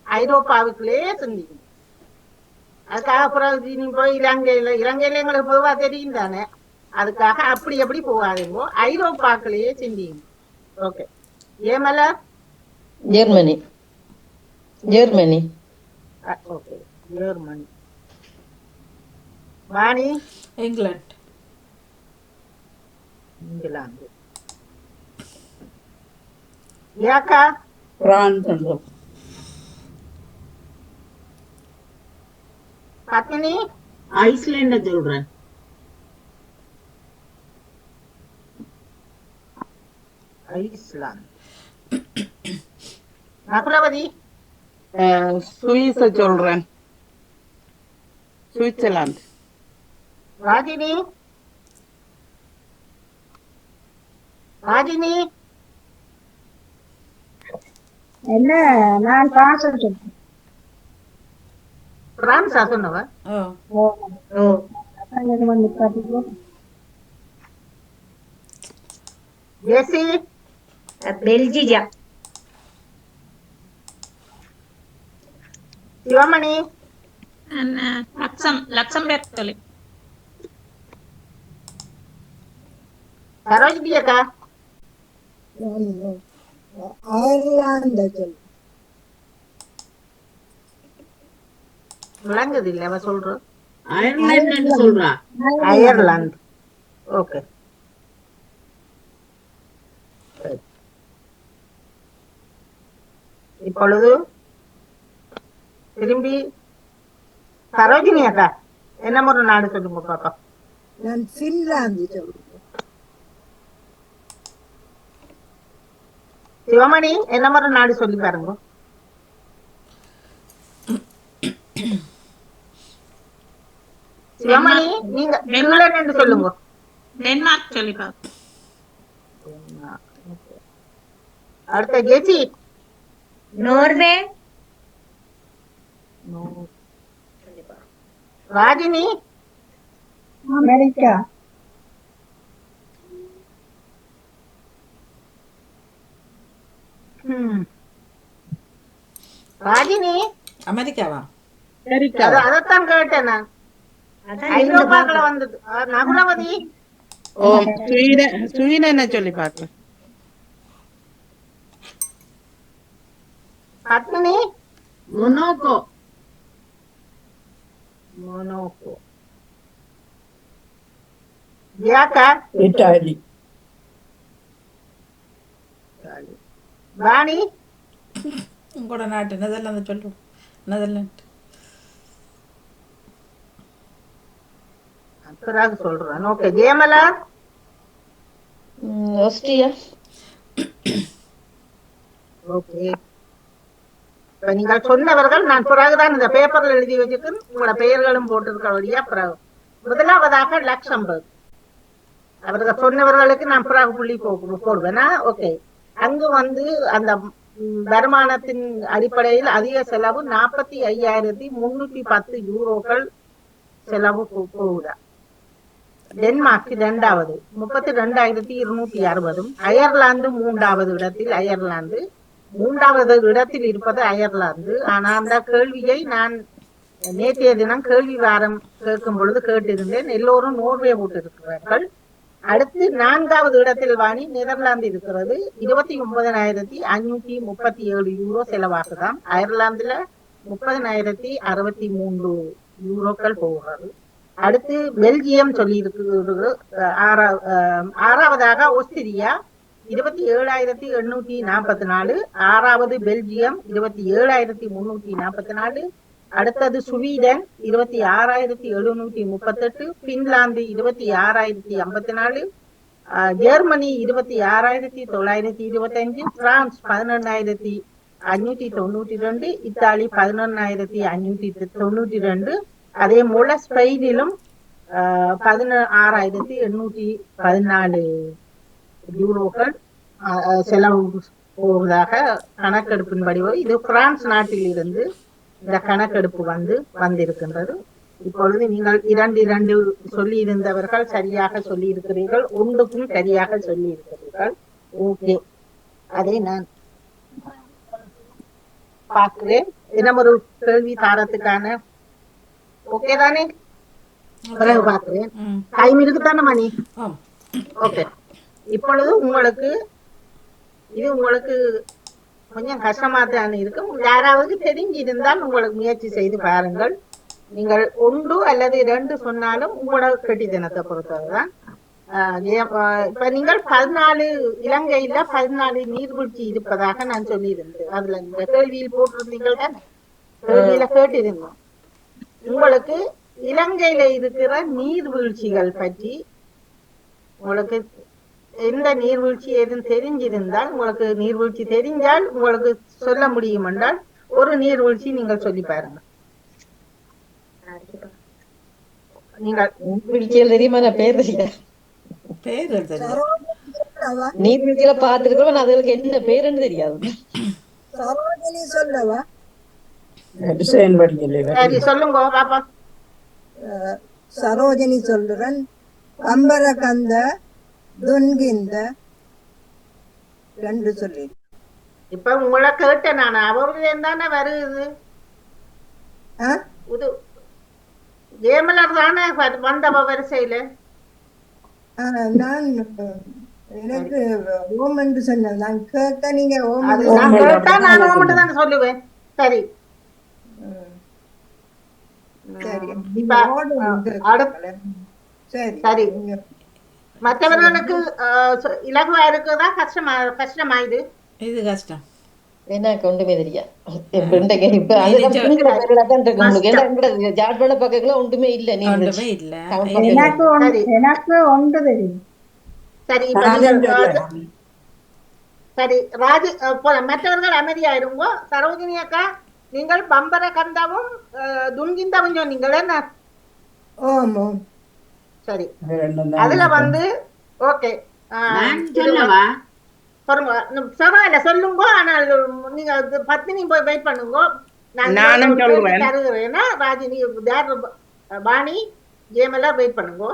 ஐரோப்பாவுக்குள்ளேயே சிந்திக்கும். அதுக்காக பிறகு நீ போய் இலங்கையில எங்களுக்கு பொதுவா தெரியும் தானே, அதுக்காக அப்படி போகாதீங்க. ஐரோப்பாக்குள்ளேயே சிந்தியும். Okay. Hemala? Germany. Okay, Germany. Vani? England. England. யாக்கா? பிரான்ஸ். பத்மினி? ஐஸ்லாண்ட சொல்றேன். ஐஸ்லாந்து. நகுலவதி? சுவிஸ சொல்றேன். சுவிட்சர்லாந்து. ராஜினி? என்ன நான் பிரான்ஸ் சொல்றேன். பிரான்ஸா சொன்னவ? ஜெசி? பெல்ஜியம். சிவமணி? லக்சம்பர்க் சொல்லி. சரோஜினி அக்கா? அயர்லாந்து சொல்லு. விளங்குது இல்ல அவ சொல்ற? அயர்லாந்து சொல்றா. அயர்லாந்து. ஓகே. இப்பொழுது திரும்பி சரோஜினி அக்கா என்ன ஒரு நாடு சொல்லுங்க பாப்பா. நான் பின்லாந்து சொல்றேன். சிவமணி என்ன ஒரு நாடு சொல்லி பாருங்க. சிவமணி நீங்க இங்கிலாந்து சொல்லுங்க. டென்மார்க் சொல்லி பாப்போம். அடுத்த ஜெசி? நோர்வே. ராஜினி? அமெரிக்கா. ராஜினி? அமெரிக்காவா? அதைத்தான் கேட்டேன் நான். ஐரோப்பாக்களை வந்தது. நகுலவதி? ஓ, ஸ்வீடன் என்ன சொல்லி பாக்க. பத்மினி? மொனாக்கோ. யாக்கா? இட்டாலி. வாணி? உங்களோட நாட்டு நெதர்லாந்து சொல்லுவோம். நெதர்லாந்து. பிறகு சொல்றேன். ஓகே. ஜெயமலா? ஆஸ்திரியா. ஓகே. இப்ப நீங்கள் சொன்னவர்கள் நான் பிறகுதான் இந்த பேப்பர்ல எழுதி வச்சுட்டு உங்களோட பெயர்களும் போட்டிருக்க வழியா பிறகு. முதலாவதாக லக்சம்பர்க். அவர்கள் சொன்னவர்களுக்கு நான் பிறகு புள்ளி போடுவேனா? ஓகே. அங்கு வந்து அந்த வருமானத்தின் அடிப்படையில் அதிக செலவு 45,310 யூரோக்கள் செலவு போகுதா. டென்மார்க் 2வது 32,260. அயர்லாந்து 3வது இடத்தில். அயர்லாந்து 3வது இடத்தில் இருப்பது அயர்லாந்து. ஆனா அந்த கேள்வியை நான் நேற்றைய தினம் கேள்வி வாரம் கேட்கும் பொழுது கேட்டிருந்தேன். எல்லோரும் நோர்வே போட்டு இருக்கிறார்கள். அடுத்து 4வது இடத்தில் வாணி நெதர்லாந்து இருக்கிறது. 29,537 யூரோ செலவாகுதாம். அயர்லாந்துல 30,063 யூரோக்கள் போகிறது. அடுத்து பெல்ஜியம் சொல்லி இருக்கிறது. 6வதாக ஆஸ்திரியா 27,844. 6வது பெல்ஜியம் 27,344. அடுத்தது Sweden 26,738. Finland 26,054. Germany 26,925. France 11,592. Italy 11,592. அதே போல ஸ்பெயினிலும் 16,814 யூரோக்கள் செலவு போவதாக கணக்கெடுப்பின்படி இது பிரான்ஸ் நாட்டில் இருந்து இந்த கணக்கெடுப்பு வந்திருக்கின்றது. இப்பொழுது நீங்கள் 2 சொல்லி இருந்தவர்கள் சரியாக சொல்லி இருக்கிறீர்கள். ஒன்றுக்கும் சரியாக சொல்லி இருக்கிறீர்கள். ஓகே, அதை நான் பார்க்கிறேன். தினம் ஒரு கேள்வி தாரத்துக்கான ஓகே தானே? பிறகு பார்க்கிறேன். டைம் இருக்குதானே மணி? ஓகே. இப்பொழுது உங்களுக்கு கொஞ்சம் கஷ்டமா தான் இருக்கும். யாராவது தெரிஞ்சிருந்தால் உங்களுக்கு முயற்சி செய்து பாருங்கள். நீங்கள் 1 அல்லது 2 சொன்னாலும் உங்களோட கெட்டித்தனத்தை பொறுத்தவரைதான். இப்ப நீங்கள் 14 இலங்கையில 14 நீர்வீழ்ச்சி இருப்பதாக நான் சொல்லியிருந்தேன். அதுல இந்த கேள்வியில் போட்டிருந்தீங்கள் தான், கேள்வியில கேட்டிருந்தோம். உங்களுக்கு இலங்கையில இருக்கிற நீர்வீழ்ச்சிகள் பற்றி உங்களுக்கு எந்த நீர்வீழ்ச்சி எதுவும் தெரிஞ்சிருந்தால், உங்களுக்கு நீர்வீழ்ச்சி தெரிஞ்சால் உங்களுக்கு சொல்ல முடியும் என்றால் ஒரு நீர்வீழ்ச்சி நீங்கள் சொல்லி பாருங்க. நீங்கள் நீர்வீழ்ச்சிகள் தெரியுமா? நான் பேர் தெரியல. நீர்வீழ்ச்சியில பாத்துருக்கோம், அதுகளுக்கு என்ன பேருன்னு தெரியாது. சரோஜினி சொல்லவா? சரி சொல்லுங்க பாப்பா. சரோஜினி சொல்றேன். அம்பரகந்த துன்கிந்த 2 சொல்லி. இப்ப உங்களை கேட்டேன் நான். அவருடைய தானே வருது. ஜெயமலர் தானே வந்தவ வரிசையில. நான் எனக்கு ஓம் என்று சொன்னேன். நான் கேட்ட நீங்க ஓம் நான் கேட்டா நான் ஓம் தான் சொல்லுவேன். சரி சரி. சரி. மற்றவர்களுக்கு இலகுவா இருக்குதா கஷ்டமா? இது கஷ்டம். எனக்கு ஒன்றுமே தெரியாது. ஜாழ்ப்பாண பக்கத்துல ஒன்றுமே இல்ல. ஒன்றுமே இல்ல. எனக்கு ஒன்று தெரியும். சரி சரி ராஜி, மற்றவர்கள் அமைதியாயிருங்கோ. சரோஜினி அக்கா, நீங்கள் பம்பர கந்தாவும் துன்கிந்தாவும் சொன்னீங்களே. சரி, அதுல ஓகே பரவாயில்ல சொல்லுங்க. ஆனால் நீங்க 10 நிமிஷம் போய் வெயிட் பண்ணுங்க. நான் தருகிறேன்னா ராஜினி, பாணி, ஜெயமலா வெயிட் பண்ணுங்க.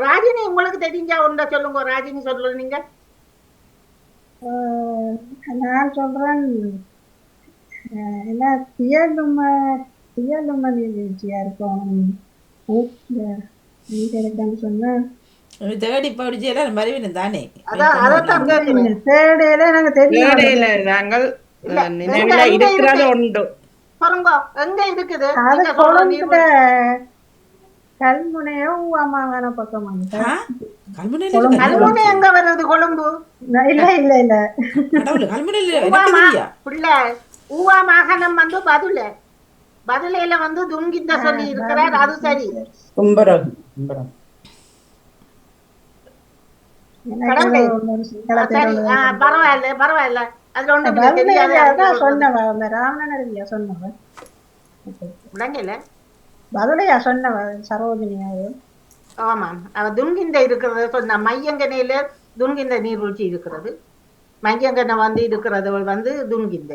ராஜினி உங்களுக்கு தெரிஞ்சா ஒன்றை சொல்லுங்க. ராஜினி சொல்லுங்க. நீங்க நான் சொல்றேன். என்ன தியலும நீர்வீழ்ச்சியா இருக்கும். சொன்னா தேடி படிச்சேல மறுபடியும் தானே. தேடையில எனக்கு தெரியும். நாங்கள் நினைவுல இருக்கிறது உண்டு. எங்க இருக்குது? கல்முனையோ ஊவாமாங்கான பக்கம். கல்முனை எங்க வருது? கொழும்பு? இல்ல இல்ல இல்ல, ஊவா மாகாணம் பதுளையில துன்கிந்த சொல்லி இருக்கிறார். அது சரி. பரவாயில்ல. அதுல ஒண்ணு ராமநடியா சொன்னவ பதுளையா சொன்னவ சரோஜினியா. ஆமாம், அவ துன்கிந்த இருக்கிறது சொன்ன. மையங்கனையில துன்கிந்த நீர்வீழ்ச்சி இருக்கிறது. மையங்கனை வந்து இருக்கிறது வந்து துன்கிந்த.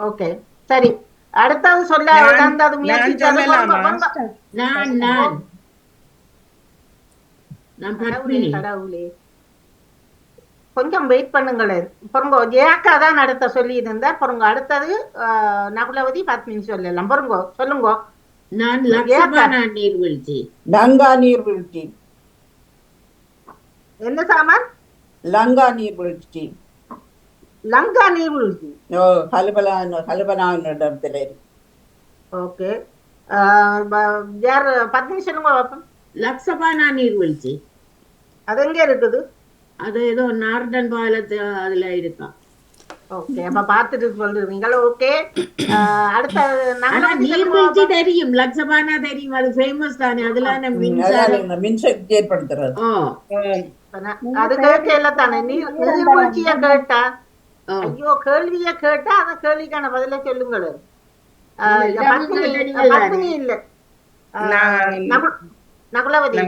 ஓகே சரி, அடுத்தது சொல்ல வந்தது முயற்சி சொல்லலாமா? நான் பத்மினி. கடவுளே, கொஞ்சம் வெயிட் பண்ணுங்களேன். பொருங்கோ ஜெயாக்கா தான் அடுத்த சொல்லி இருந்தார். பொருங்க அடுத்தது நகுலவதி பத்மினி சொல்லலாம். பொருங்கோ சொல்லுங்க. நான் லக்ஷபானா நீர்வீழ்ச்சி. லங்கா நீர்வீழ்ச்சி. என்ன சாமான்? லங்கா நீர்வீழ்ச்சி. லங்கா நீர்வீழ்ச்சி. ஹலபனான இடத்துல இருக்கு. ஓகே, யார் பத்மினி சொல்லுங்க பாப்போம். லக்ஷபானா நீர்வீழ்ச்சி. அது எங்க இருக்குது? அது ஏதோ நார்டன் பாலத்து அதுல இருக்கா. ஓகே, அப்ப பார்த்துட்டு சொல்றீங்களா? ஓகே, அடுத்த நீர்வீழ்ச்சி தெரியும், லக்ஷபானா தெரியும், அது ஃபேமஸ் தானே. அதுல மின்சக்தி ஏற்படுத்துறது. அது கேட்கல தானே. நீர்வீழ்ச்சிய கேட்டா, ஐயோ கேள்விய கேட்டா அந்த கேள்விக்கான பதில சொல்லுங்களேன். பத்மினி இல்ல, நகுலவதி.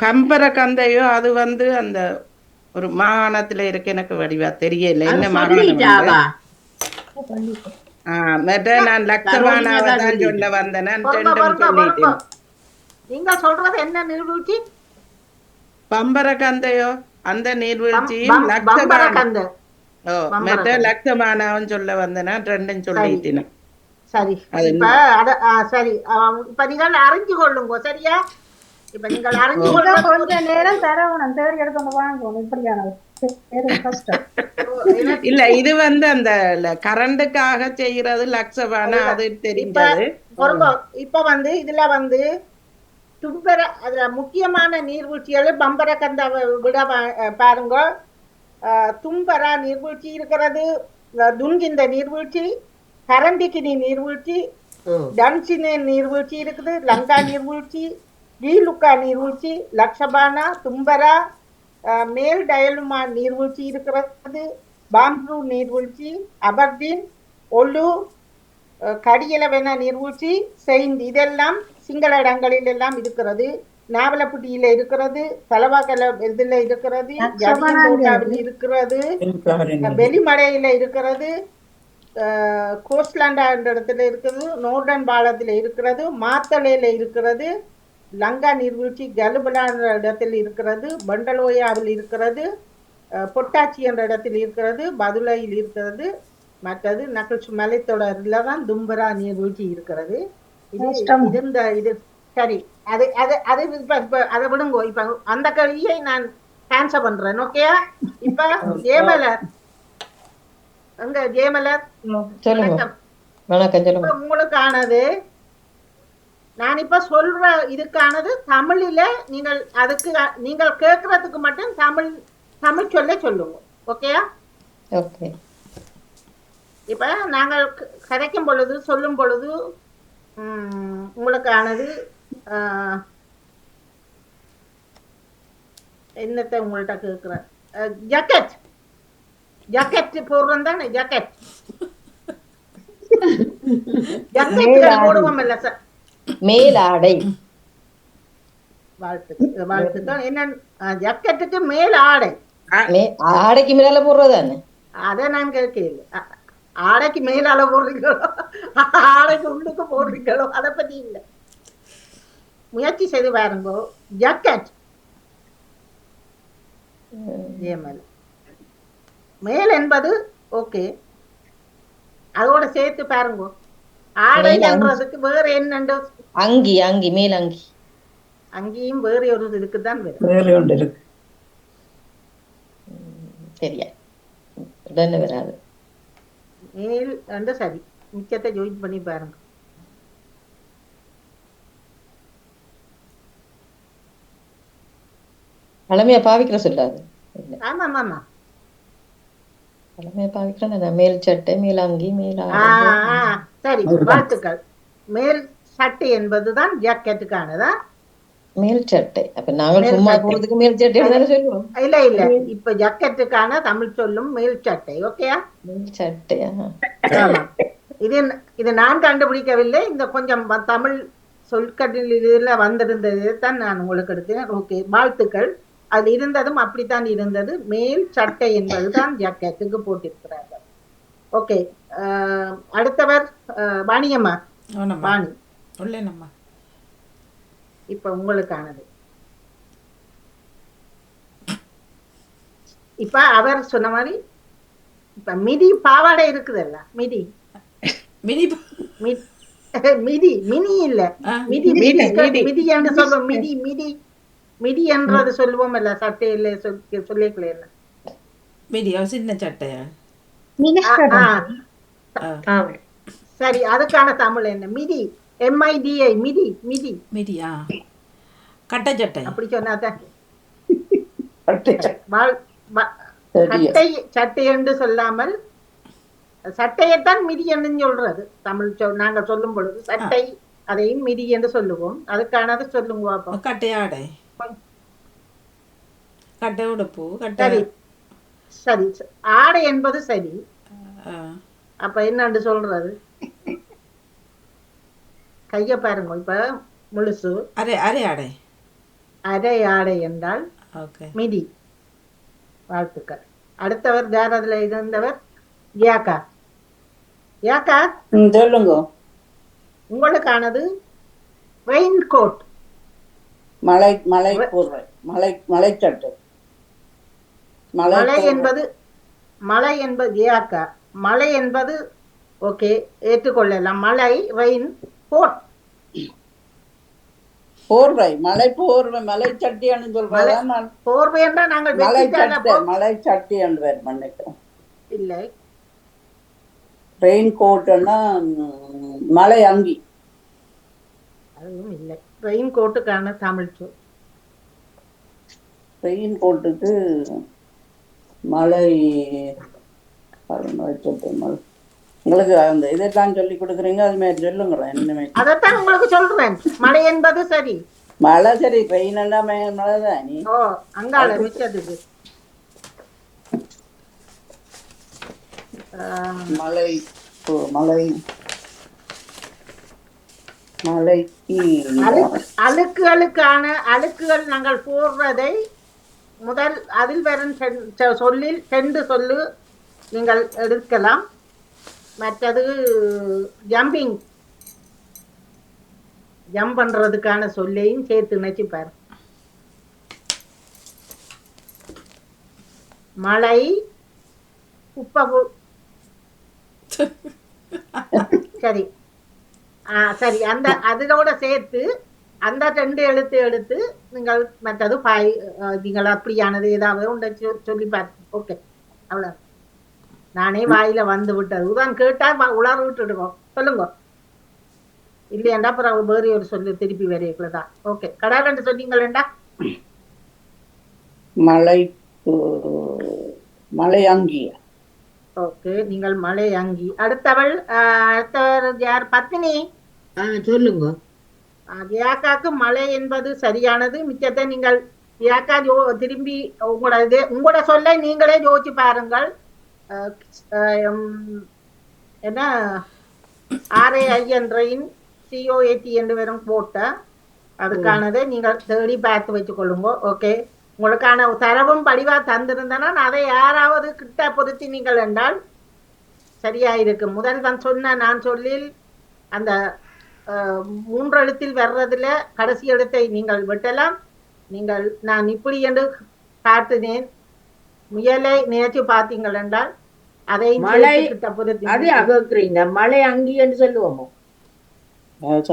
பம்பரக்கந்தையோ அது வந்து அந்த ஒரு மாகாணத்துல இருக்கு, எனக்கு வடிவா தெரியல என்ன மாகாணம். நான் லக்ஷபானாவை தான் சொல்ல வந்தேன். நீங்க சொல்றது என்ன நீர்வீழ்ச்சி? பம்பரக்கந்தையோ அந்த நீர்வீழ்ச்சியும் லக்ஷபானாவும் சொல்ல வந்தேன். ரெண்டும் சொல்லிட்டேன். சரி, இப்ப சரி, இப்ப நீங்கள் அறிஞ்சு கொள்ளுங்க. சரியா? இப்ப நீங்கள் அறிஞ்சு கொள்ள கொஞ்ச நேரம் தரவணும், தேடி எடுத்து வாங்கணும். இப்படியானது இல்ல, இது வந்து அந்த கரண்டுக்காக செய்யறது லக்ஷபானா, அது தெரிஞ்சது. இப்ப வந்து இதுல வந்து தும்பர, அதுல முக்கியமான நீர்வீழ்ச்சிகள் பம்பரக்கந்த விட பாருங்க. தும்பரா நீர்வீழ்ச்சி இருக்கிறது, துன்கிந்த நீர்வீழ்ச்சி, கரண்டிக்கினி நீர்வீழ்ச்சி, டன்சினே நீர்வீழ்ச்சி இருக்குது, லங்கா நீர்வீழ்ச்சி, கீலுக்கா நீர்வீழ்ச்சி, லக்ஷபானா, தும்பரா, மேல் டயலுமா நீர்வீழ்ச்சி இருக்கிறது, பாம்ப்ரூ நீர்வீழ்ச்சி, அபர்தீன், ஒல்லு, கடியலவென நீர்வீழ்ச்சி, செயின்ட், இதெல்லாம் சிங்கள இடங்களில் எல்லாம் இருக்கிறது. நாவலப்புட்டியில இருக்கிறது, தலவாக்கல இதுல இருக்கிறது, ஜதியந்தோட்டாவில் இருக்கிறது, வெளிமடையில இருக்கிறது, கோஸ்லாண்டா என்ற இடத்துல இருக்குது, நோர்டன் பாலத்தில் இருக்கிறது, மாத்தளையில இருக்கிறது, லங்கா நீர்வீழ்ச்சி கலுபலா என்ற இடத்தில் இருக்கிறது, பண்டலோயாவில் இருக்கிறது, பொட்டாச்சி என்ற இடத்தில் இருக்கிறது, பதுளையில் இருக்கிறது, மற்றது நகழ்ச்சி மலைத்தொடரில் தான் தும்பரா நீர்வீழ்ச்சி இருக்கிறது. இது சரி, அதை விடுங்கோ. இப்ப அந்த கேள்வியை நான் ஆன்சர் பண்றேன். ஓகே, இப்ப ஜெயமலர் எங்க? ஜெயமலர் உங்களுக்கானது நான் இப்ப சொல்ற இதுக்கானது தமிழில. நீங்கள் அதுக்கு நீங்கள் கேட்கறதுக்கு மட்டும் தமிழ் சொல்லுங்க. ஓகேயா? ஓகே. இப்ப நாங்கள் கதைக்கும் பொழுது சொல்லும் பொழுது உங்களுக்கானது என்னத்தை உங்கள்கிட்ட கேட்கிறேன். ஜாக்கெட் போடுறோம் தானே? ஜாக்கெட் போடுவோம் இல்ல சார்? மேலாடை. வாழ்த்துக்கள். என்ன ஜாக்கெட்டுக்கு மேல் ஆடை? ஆடைக்கு மேல போடுறதானே? அத நான் கேட்கல. ஆடைக்கு மேலால போடுறீங்களோ, ஆடைக்கு உள்ளுக்கு போடுறீங்களோ, அதை பத்தி இல்ல. முயற்சி செய்து பாருங்க. ஜாக்கெட் மேல் என்பது ஓகே, அதோட சேர்த்து பாருங்க. ஆடை என்றதுக்கு வேற என்ன? அங்கி. அங்கி மேல் அங்கி. அங்கேயும் வேற ஒரு இருக்குதான் இருக்கு. சரியா உடனே வராது. மேல் என்று சரி, மிச்சத்தை ஜாயின் பண்ணி பாருங்க. பழமையா பாவிக்கிற சொல்லாது. ஆமா ஆமா, பழமையா பாவிக்கிற மேல் சட்டை, மேல் அங்கி, மேல். சரி, வாழ்த்துக்கள். மேல் சட்டை என்பதுதான் ஜாக்கெட்டுக்கானதா? மேல் சட்டை. அப்ப நாங்கள் சும்மா போறதுக்கு மேல் சட்டை சொல்லுவோம். இல்ல இல்ல, இப்ப ஜாக்கெட்டுக்கான தமிழ் சொல்லும் மேல் சட்டை. ஓகேயா? மேல் சட்டையா? இது நான் கண்டுபிடிக்கவில்லை. இந்த கொஞ்சம் தமிழ் சொற்களில் இதுல வந்திருந்தது தான் நான் உங்களுக்கு எடுத்தேன். ஓகே, வாழ்த்துக்கள். அது இருந்ததும் அப்படித்தான் இருந்தது. மேல் சட்டை என்பதுதான் ஜாக்கெட்டுக்கு போட்டிருக்கிறார்கள். ஓகே, அடுத்தவர் வாணியம்மா. அவனம்மா வாணி, உள்ளேனம்மா. இப்ப உங்களுக்கானது. இப்ப அவர் சொன்ன மாதிரி இப்ப மிதி பாவாடை இருக்குதல்ல, மிதி மினி மிதி மினி இல்ல, மிதி மிதி, மிதி. மிதி என்று சொல்லுவோம். மிதி மிதி மிதி என்றது சொல்லுவோம் இல்ல, சட்டையில சொல்லிக்கல என்ன. மிடி அவ சின்ன சட்டையா? மினிஸ்டர் ஆ, சரி, அதுக்கான தமிழ் என்ன? மிதி, MIDI, மிதி மிதி. மிடியா? கட்டை சட்டை. அப்படி சொன்னாதான் சரியா. சட்டை சட்டை என்று சொல்லாமல் சட்டையைத்தான் மிதி என்று சொல்றது தமிழ். நாங்க சொல்லும் பொழுது சட்டை அதையும் மிதி என்று சொல்லுவோம். அதுக்கானது சொல்லுங்க பாப்போம். கட்டையாடை, கட்டை உடுப்பு, கட்டை. சரி சரி, ஆடை என்பது சரி. ஆ, அப்ப என்னன்னு சொல்றது? கைய பாருங்க. இப்ப முழுசு அரை அரை ஆடை. அரை ஆடை என்றால் ஓகே. மிதி. வாழ்த்துக்கள். அடுத்தவர் யார் அதுல இருந்தவர்? கியாக்கா. கியாக்கா, சொல்லுங்க. உங்களுக்கானது ரெயின் கோட். மலை மலை போர்வை, மலை சட்டை. மலை என்பது மலை என்பது கியாக்கா. மலை என்பது ஓகே, ஏற்றுக்கொள்ளலாம். மலை, ரெயின் கோட். போர்வை, மலை போர்வை, மலை சட்டியான்னு சொல்றேன். போர்வை என்றால் நாங்கள் மலை வெட்டித்தானே சட்டை, மலை சட்டி என்று பேர் மன்னிக்கிறோம். இல்லை. ரெயின் கோட்டுன்னா மலை அங்கி. அதுவும் இல்லை. ரெயின் கோட்டுக்கான தமிழ் சொல். ரெயின் கோட்டுக்கு மலை சட்டை. மலை உங்களுக்கு அந்த இதெல்லாம் சொல்லி கொடுக்குறீங்க, அது மாதிரி சொல்லுங்களேன். என்னமே அதைத்தான் உங்களுக்கு சொல்றேன். மலை என்பது சரி. மழை சரி, ரெயின் எல்லாம் மழை தான். நீ ஓ, அங்கால மிச்சதுக்கு மலை மலை மலைக்கு அழுக்குகள் நாங்கள் போடுறதை முதல் அதில் வரும் சொல்லில் சென்று சொல்லு நீங்கள் எடுக்கலாம். மற்றது ஜம்பிங், ஜம்ப் பண்றதுக்கான சொல்லையும் சேர்த்து நினைச்சு பாரு. மழை, உப்ப சரி சரி, அந்த அதோட சேர்த்து அந்த 2 எழுத்து எடுத்து நீங்கள் மற்றது நீங்கள் அப்படியானது ஏதாவது ஒன்று சொல்லி பார்த்து. ஓகே, அவ்வளோ. நானே வாயில வந்து விட்டது உதான் கேட்டா உளர விட்டுடுவோம். சொல்லுங்க. இல்லையாண்டா அப்புறம் வேறு ஒரு சொல்லு திருப்பி வரையக்குள்ளதான். ஓகே, கடை சொன்னீங்களா? மலை மலை அங்கியா? ஓகே, நீங்கள் மலை அங்கி. அடுத்தவர் யார்? பத்தினி. சொல்லுங்க. ஜியாக்காக்கு மலை என்பது சரியானது. மிச்சத்தை நீங்கள் ஜியாக்கா திரும்பி உங்களோட சொல்ல நீங்களே யோசிச்சு பாருங்கள். என்ன RAI என்றையும் COAT என்று வரும் போட்ட அதுக்கானதை நீங்கள் தேடி பார்த்து வச்சு கொள்ளுங்க. ஓகே, உங்களுக்கான தரவும் படிவா தந்திருந்தனா அதை யாராவது கிட்ட பொருத்தி நீங்கள் என்றால் சரியா இருக்கு. முதல் நான் சொல்லில் அந்த 3 எழுத்தில் வர்றதுல கடைசி எழுத்தை நீங்கள் வெட்டலாம். நான் இப்படி என்று காட்டினேன், முயலை நினைச்சு பார்த்தீங்கள் என்றால் அதை கிட்ட பொருத்தி. மலை அங்கி என்று சொல்லுவோமோ?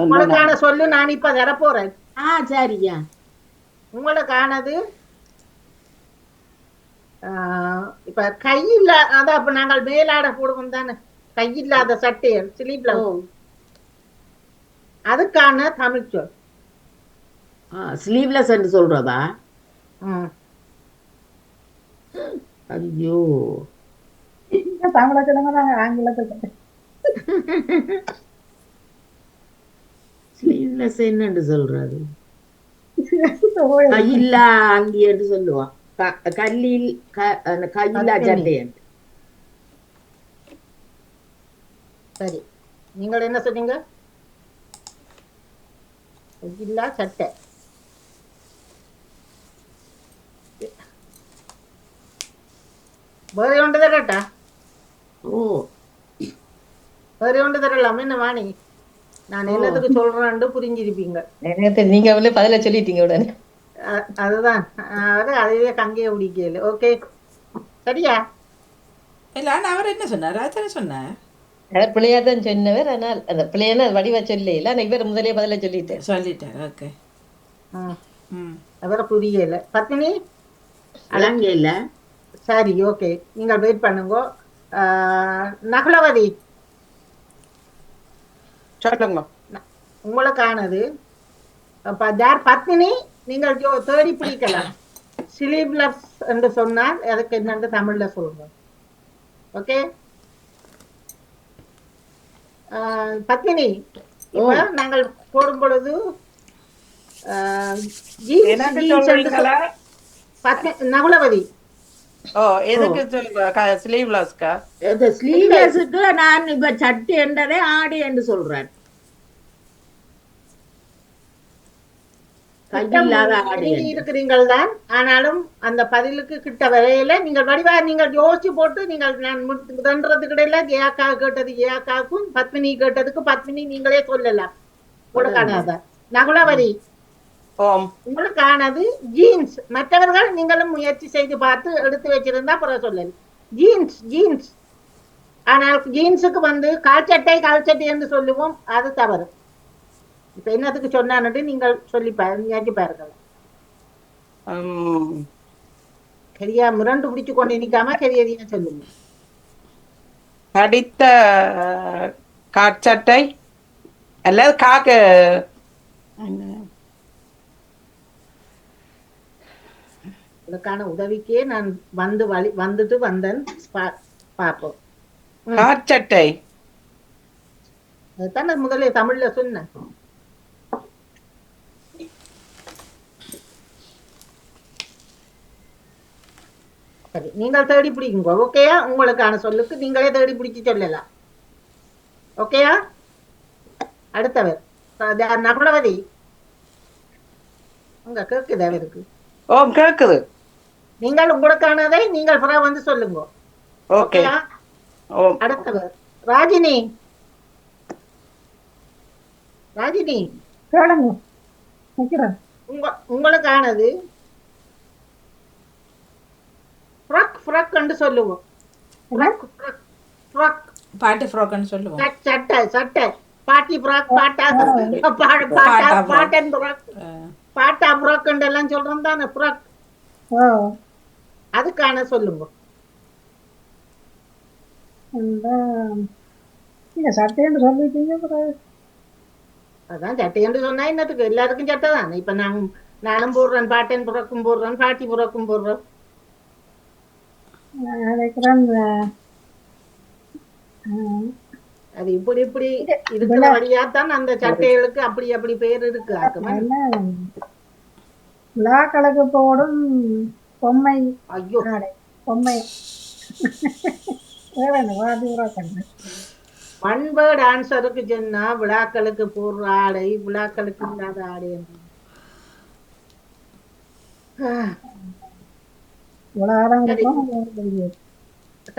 உங்களுக்கான சொல்லு நான் இப்ப தரப்போறேன். சரியா. உங்களுக்கானது இப்ப கையில்ல, அதான் இப்ப நாங்கள் மேலாட போடுவோம் தானே, கையில்லாத சட்டையர் ஸ்லீவ்ல, அதுக்கான தமிழ் சொல். ஸ்லீவ்லெஸ் என்று சொல்றதா? ஐயோ, தமிழை சொல்லுங்க, நாங்க ஆங்கிலத்தை. ஸ்லீவ்லெஸ் என்னன்னு சொல்றது? கையில்லா அங்கி என்று சொல்லுவான். கல்லில் கையில்லா சட்டை. சரி, நீங்கள் என்ன சொன்னீங்க? கையில்லா சட்டை. வேற ஒன்று தரட்டா? ஓ வேற ஒன்று தரலாம் என்ன வாணி? நான் என்னத்துக்கு சொல்றேன்னு புரிஞ்சிருப்பீங்க. எனக்கு நீங்க வந்து பதில சொல்லிட்டீங்க உடனே. அதுதான் அதையே கங்கையை பிடிக்கல. ஓகே சரியா? இல்லை ஆனால் அவர் என்ன சொன்னார்? ராஜானே சொன்னார். அவர் பிள்ளையா தான் சொன்னவர். ஆனால் அந்த பிள்ளையான வடிவ சொல்ல இல்லை. ஆனால் இவர் முதலே பதில சொல்லிட்டார். சொல்லிட்டார். ஓகே. ம் ம். அவரை புரியல. பத்தினி அலங்க இல்ல. சரி ஓகே, நீங்கள் வெயிட் பண்ணுங்க. நகுலவதி சொல்லுங்க. உங்களுக்கானது. பத்தினி நீங்கள் தேடி பிடிக்கலாம். ஸ்லீவ்லெஸ் என்று சொன்னால் அதுக்கு என்னன்னு தமிழ்ல சொல்லுங்க. ஓகே பத்மினி, இப்ப நாங்கள் போடும் பொழுது எனக்கு சொல்றீங்களா? நகுலவதி எதுக்கு சொல்லுங்க? ஸ்லீவ்லெஸ்க்கா? இந்த ஸ்லீவ்லெஸ்க்கு நான் இப்ப சட்டை என்றதே ஆடை என்று சொல்றேன். கையில்லாத ஆடை இருக்கிறீங்கள் தான். ஆனாலும் அந்த பதிலுக்கு கிட்ட வரையில நீங்கள் வடிவா நீங்கள் யோசிச்சு போட்டு நீங்கள் நான் தன்றதுக்கு இடையில ஜெயாக்கா கேட்டது ஜெயாக்காவுக்கும் பத்மினி கேட்டதுக்கு பத்மினி நீங்களே சொல்லலாம். உங்களுக்கானது நகுலவதி உங்களுக்கானது ஜீன்ஸ். மற்றவர்கள் நீங்களும் முயற்சி செய்து பார்த்து எடுத்து வச்சிருந்தா பிறகு சொல்லலாம். Jeans jeans. ஆனால் ஜீன்ஸுக்கு வந்து கால்சட்டை கால்சட்டை என்று சொல்லுவோம், அது தவறு. இப்ப என்னத்துக்கு சொன்னான்னு நீங்கள் சொல்லி பாருங்க பாருங்கள். கரியா முரண்டு பிடிச்சு கொண்டு நிக்காம கரியதியா சொல்லுங்க. படித்த காட்சட்டை அல்லது காக்கு உங்களுக்கான உதவிக்கே நான் வந்துட்டு வந்தேன். பாப்போம். காட்சட்டை அதுதான் நான் முதல்ல தமிழ்ல சொன்னேன். சரி, நீங்கள் தேடி பிடிக்குங்க. ஓகேயா? உங்களுக்கான சொல்லுக்கு நீங்களே தேடி பிடிச்சு சொல்லலாம். ஓகேயா? அடுத்தவர் நகுலவதி, உங்க கேக்குது அவருக்கு? கேக்குது. நீங்கள் உங்களுக்கானதை நீங்கள் பிறகு வந்து சொல்லுங்க. ஓகேயா? அடுத்தவர் ராஜினி. ராஜினி உங்களுக்கானது ஃப்ராக். ஃப்ராக் என்று சொல்லுவோம். பாட்டி ஃப்ராக்னு சொல்லுவோம். சட்டை சட்டை. பாட்டி ஃப்ராக், பாட்டா பாட்டன் ஃப்ராக், பாட்டா ஃப்ராக் எல்லாம் சொல்றோம் தானே. ஃப்ராக் அதுக்கான சொல்லுங்க. அதான் சட்டை என்று சொன்னா என்னத்துக்கு? எல்லாருக்கும் சட்டை தானே. இப்ப நானும் போடுறேன், பாட்டன் புறக்கும் போடுறேன், பாட்டி புறக்கும் போடுறேன். அது இப்படி இப்படி இருக்கிற வழியாத்தான் அந்த சட்டைகளுக்கு அப்படி அப்படி பேர் இருக்கு. விழாக்களுக்கு போடும் பொம்மை. ஐயோ பொம்மை ஒன்வேர்ட் ஆன்சருக்கு சொன்னா விழாக்களுக்கு போடுற ஆடை, விழாக்களுக்கு இல்லாத ஆடை என்று.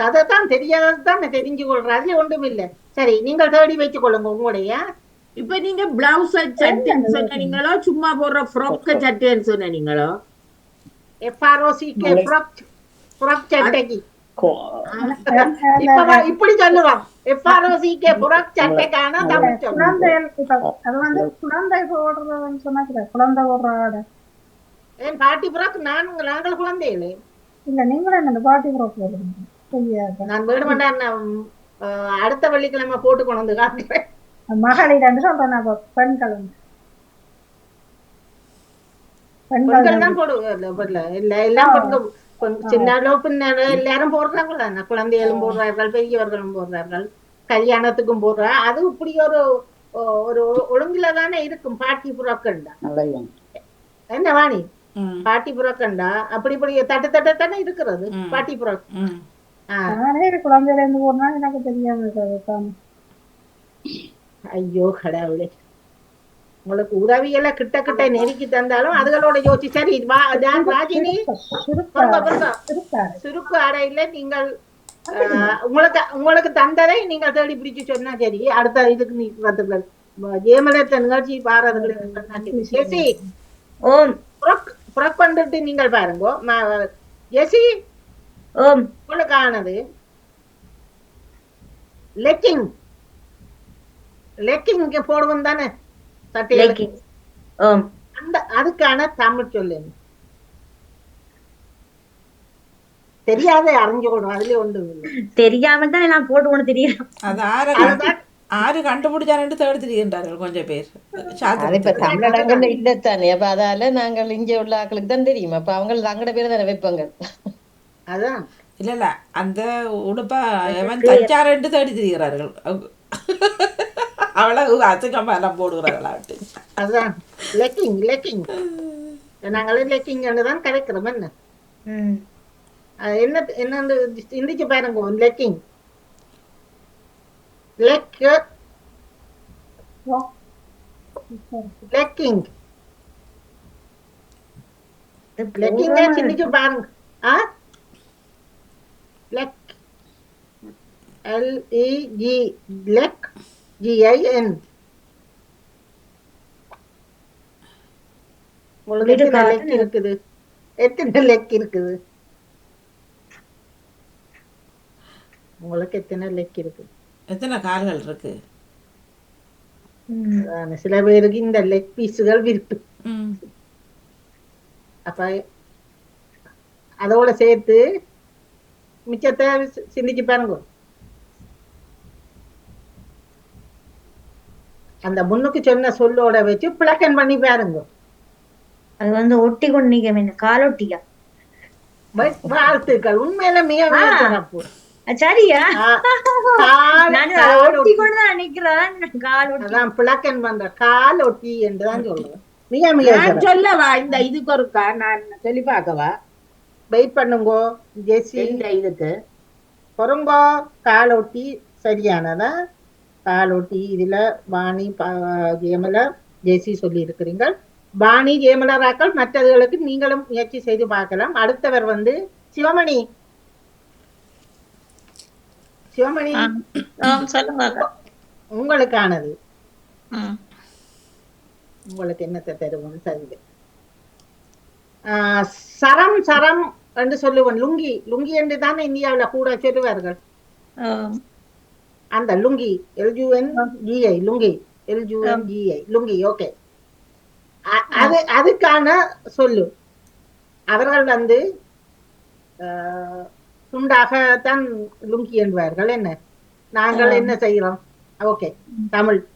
அதைத்தான் தெரியாததான் தெரிஞ்சு கொள்றாரு. ஒன்றும் இல்லை. சரி, நீங்கள் தேடி வைத்துக் கொள்ளுங்க உங்களுடைய. இப்ப நீங்க பிளவுஸ் சட்டைன்னு சொன்னீங்களோ சும்மா போடுற ஃப்ராக் சட்டைன்னு சொன்னீங்களோ? FROCK ஃப்ராக் சட்டைக்கு இப்படி சொல்லுவான். FROCK ஃப்ராக் சட்டைக்கான தமிழ் சொல்லு. அது வந்து குழந்தை போடுறதுன்னு சொன்னா குழந்தை போடுற ஆடை. ஏன் பாட்டி ஃப்ராக்? நாங்கள் குழந்தைகளே இல்ல. நீங்களும் என்ன பாட்டி ஃப்ராக் போடுறீங்க? நான் வேணுமெண்டா அடுத்த வெள்ளிக்கிழமை போட்டு கொண்டு வந்து காட்டுறேன். மகளிர் சொல்றேன். பெண்கள் தான் போடுவேன். எல்லாம் சின்னாலோ பின்னாலோ எல்லாரும் போடுறாங்களா? குழந்தைகளும் போடுறார்கள், பெரியவர்களும் போடுறார்கள், கல்யாணத்துக்கும் போடுறா. அது இப்படி ஒரு ஒழுங்குல தானே இருக்கும். பாட்டி புறக்கண்டா என்ன வாணி? பாட்டி புறக்கண்டா அப்படி இப்படி தட்டு தட்ட தானே இருக்கிறது பாட்டி புறக். குழந்தையில இருந்து போடுறா எனக்கு தெரியாம. ஐயோ கடவுளே. உங்களுக்கு உதவிகளை கிட்ட கிட்ட நெருக்கி தந்தாலும் அதுகளோட யோசிச்சு சரி ராஜினி சுருக்கு அறையில நீங்கள் உங்களுக்கு தந்ததை நீங்கள் தேடி பிடிச்சு சொன்னா சரி அடுத்த இதுக்கு நீ வந்துங்கள் ஜெயமலத்த நிகழ்ச்சி பாருங்களுக்கு புறக் பண்ணிட்டு நீங்கள் பாருங்க ஜெசி உங்களுக்கு ஆனது லெக்கிங் போடுவோம் தானே அந்த அதுக்கான தமிழ் சொல்லு தெரியாத அறிஞ்சுக்கணும் அதுல ஒன்று தெரியாம தான் நான் போட்டு தெரியும் அது ஆறு கண்டுபிடிச்சாரு தேடி திரிகின்றார்கள் கொஞ்சம் பேர் அது இப்ப தமிழகங்கள்ல இல்லத்தானே அப்ப அதால நாங்கள் இங்க உள்ள ஆக்களுக்கு தான் தெரியும் அப்ப அவங்க தங்கட பேரை தானே வைப்பாங்க அதான் இல்ல அந்த உடுப்பா எவன் தச்சாரண்டு தேடி திரிகிறார்கள் அவ்வளவு அசுக்கமா எல்லாம் போடுகிறார்களாட்டு அதான் லெக்கிங் நாங்களே லெக்கிங் தான் கிடைக்கிறோம் என்ன என்ன சிந்திச்சு பாருங்க லெக்கிங் சிந்திச்சு பாருங்க LEGGIN உங்களுக்கு எத்தனை லெக் இருக்குது உங்களுக்கு எத்தனை லெக் இருக்குது எத்தனை கால்கள் இருக்கு சில பேருக்கு இந்த லெக் பீஸுகள் விருப்பு அப்ப அதோட சேர்த்து மிச்சத்தை சிந்திச்சு பாருங்க அந்த முன்னுக்கு சொன்ன சொல்லோட வச்சு பிளக்கன் பண்ணி பாருங்க அது ஒட்டி கொண்டு காலொட்டியா வாழ்த்துக்கள் உண்மையில மிக சிறப்பு சரியா ஒட்டி கொண்டுதான் நிக்கிறேன் பிளக்கன் பண்ற கால் ஒட்டி என்றுதான் சொல்றேன் மிக மிக சொல்லவா இந்த இதுக்கு ஒருக்கா நான் சொல்லி பார்க்கவா வெயிட் பண்ணுங்கோ ஜெசி இந்த இதுக்கு பொறுங்கோ கால் ஒட்டி சரியானதா காலொட்டி இதுல வாணி ஜெயமலா ஜெசி சொல்லி இருக்கிறீங்க வாணி ஜெயமலராக்கள் மற்றவர்களுக்கு நீங்களும் முயற்சி செய்து பார்க்கலாம் அடுத்தவர் சிவமணி உங்களுக்கானது உங்களுக்கு என்னத்தை தருவோம் சரி சரம் என்று சொல்லுவோம் லுங்கி என்று தானே இந்தியாவில் கூட சொல்லுவார்கள் அந்த லுங்கி LUNGI லுங்கி ஓகே அதுக்கான சொல்லு அவர்கள் துண்டாகத்தான் லுங்கி என்பார்கள் என்ன நாங்கள் என்ன செய்கிறோம் ஓகே தமிழ்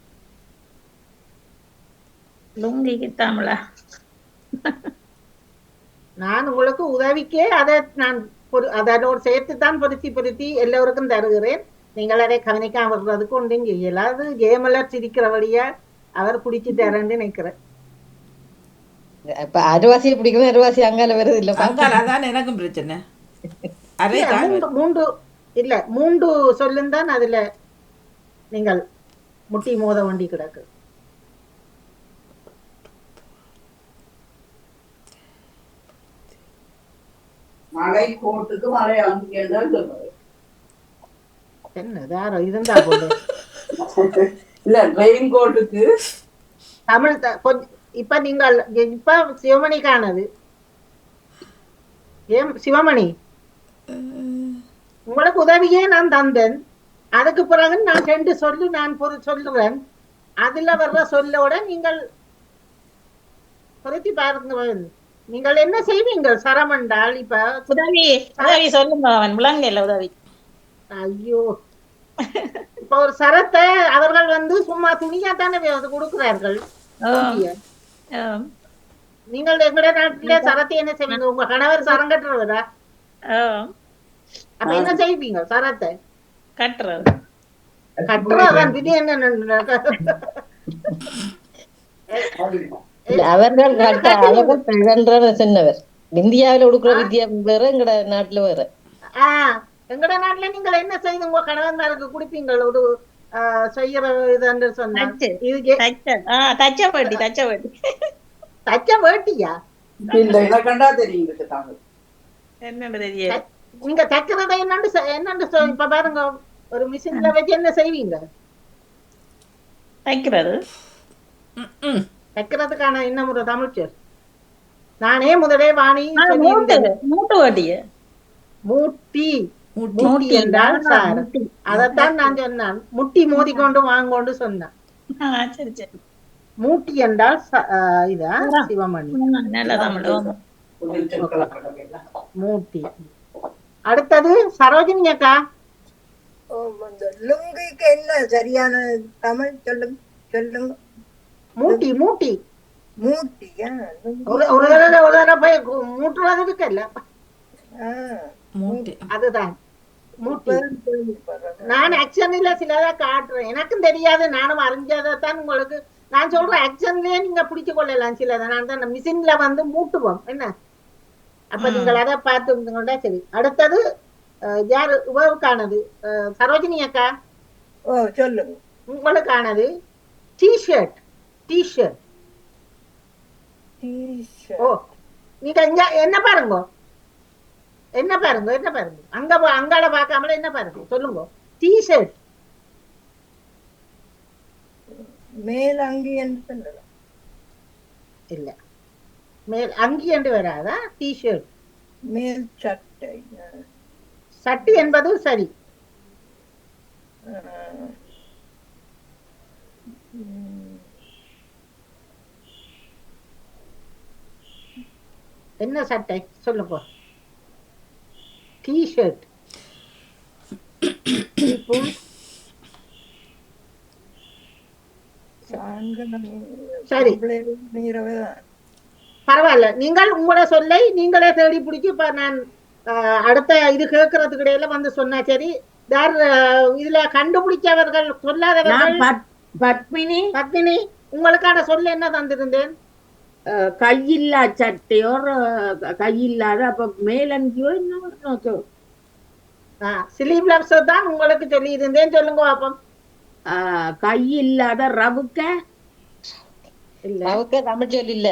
லுங்கிக்கு தமிழா நான் உங்களுக்கு உதவிக்கே அதை நான் அதோடு சேர்த்துத்தான் பொருத்தி எல்லோருக்கும் தருகிறேன் நீங்கள் அதை கவனிக்காம வர்றதுக்கு ஒன்றும் செய்யல அது ஜெயமலர் சிரிக்கிறபடியா அவர் பிடிச்சி தரேன்னு நினைக்கிறேன் இப்ப அரைவாசியை பிடிக்கணும் அரைவாசி அங்கால வருது இல்ல அதான் எனக்கும் பிரச்சனை மூன்று சொல்லுந்தான் அதுல நீங்கள் முட்டி மோத வண்டி கிடக்கு மழை கோட்டுக்கு மழை அங்கேதான் சொல்றது என்ன இருந்தா போது இல்ல ரெயின் கோட்டுக்கு தமிழ் இப்ப நீங்கள் இப்ப சிவமணிக்கானது சிவமணி உங்களுக்கு உதவியே நான் தந்தேன் அதுக்கு பிறகு நான் 2 சொல்லு நான் சொல்லுறேன் அதுல வர்ற சொல்லோட நீங்கள் பொருத்தி பாருங்க நீங்கள் என்ன செய்வீங்க சரம் என்றால் இப்ப உதவி சொல்லுங்க அவன் முழங்கல உதவி ஐயோ இப்ப ஒரு சரத்தை அவர்கள் சும்மா துணியா தானே கொடுக்கிறார்கள் நீங்கள் எங்கட நாட்டில சரத்தை என்ன செய்வீங்க உங்க கணவர் சரம் கட்டுறவரா அப்ப என்ன செய்வீங்க சரத்தை கட்டுறதான் விதி என்ன அவர்கள் சொன்னவர் இந்தியாவில கொடுக்குற வித்தியா வேற எங்கட நாட்டுல வேற எங்கட நாட்டுல நீங்கள் என்ன செய்து உங்க கணவன்மாருக்கு குடிப்பீங்கள் ஒரு செய்யற இதுன்னு சொன்னான். தச்சு. இதுக்கு தச்ச வேட்டி தச்ச வேட்டியா? இல்ல இதை கண்டா தெரியும் இதுக்கு தாங்க. என்னன்னு தெரியல. நீங்க தைக்கிறத என்னன்னு இப்ப பாருங்க, ஒரு மிஷின்ல வச்சு என்ன செய்வீங்க? தைக்கிறது தைக்கிறதுக்கான இன்னும் ஒரு தமிழ்ச்சர் நானே முதலே வாணி சொல்லியிருந்தேன். மூட்டு வேட்டிய மூட்டி மூட்டி என்றால் சார், அதத்தான் நான் சொன்னேன். முட்டி மோதி கொண்டு வாங்கொண்டு சொன்னேன். சரி சரி. மூட்டி என்றால் இதா சிவமணி நல்ல தமிழ். மூட்டி. அடுத்தது சரோஜினி அக்கா. லுங்கிக்கு என்ன சரியான தமிழ் சொல்லுங்க. மூட்டி மூட்டி மூட்டியா? ஒரு தடவை போய் மூட்டுறது இருக்குல்ல, மூட்டி. அதுதான் மூட்டி. நான் ஆக்ஷன்ல சிலதை காட்டுறேன், எனக்கும் தெரியாது, நானும் அறிஞ்சதான் உங்களுக்கு நான் சொல்றேன். ஆக்ஷன்லயே நீங்க பிடிச்சு கொள்ளலாம் சிலதை. நான் தான் மிஷின்ல வந்து மூட்டுவோம் என்ன, அப்ப நீங்கள் அதை பார்த்து கொண்டா சரி. அடுத்தது யாரு உறவுக்கானது? சரோஜினி அக்கா சொல்லுங்க. உங்களுக்கானது டிஷர்ட். டிஷர்ட். ஓ, நீங்க இங்க என்ன பாருங்க, என்ன பாருங்க, என்ன பாருங்க, அங்கால பார்க்காமல என்ன பாருங்க, சொல்லுங்க. டிஷர்ட் மேல் அங்கி என்று சொல்லலாம். இல்ல, மேல் அங்கி என்று வராதா? டிஷர்ட் மேல் சட்டை. சட்டி என்பது சரி. என்ன சட்டை சொல்லுங்க. டிஷர்ட். சரி, பரவாயில்ல. நீங்கள் உங்களோட சொல்லை நீங்களே தேடி பிடிச்சி இப்ப நான் அடுத்த இது கேட்கறதுக்கு இடையில வந்து சொன்னா சரி. யார் இதுல கண்டுபிடிச்சவர்கள் சொல்லாதவர்கள்? பத்மினி. பத்மினி, உங்களுக்கான சொல்ல என்ன தந்திருந்தேன்? கையில்லா சட்டையோ கையில்லாத அப்ப மேலங்கியோ இன்னும் ஸ்லீவ் பிளவுஸ் தான் உங்களுக்கு சொல்லி இருந்தேன். சொல்லுங்க பாப்போம். கையில்லாத ரவுக்க. இல்ல, ரவுக்க தமிழ் சொல் இல்ல.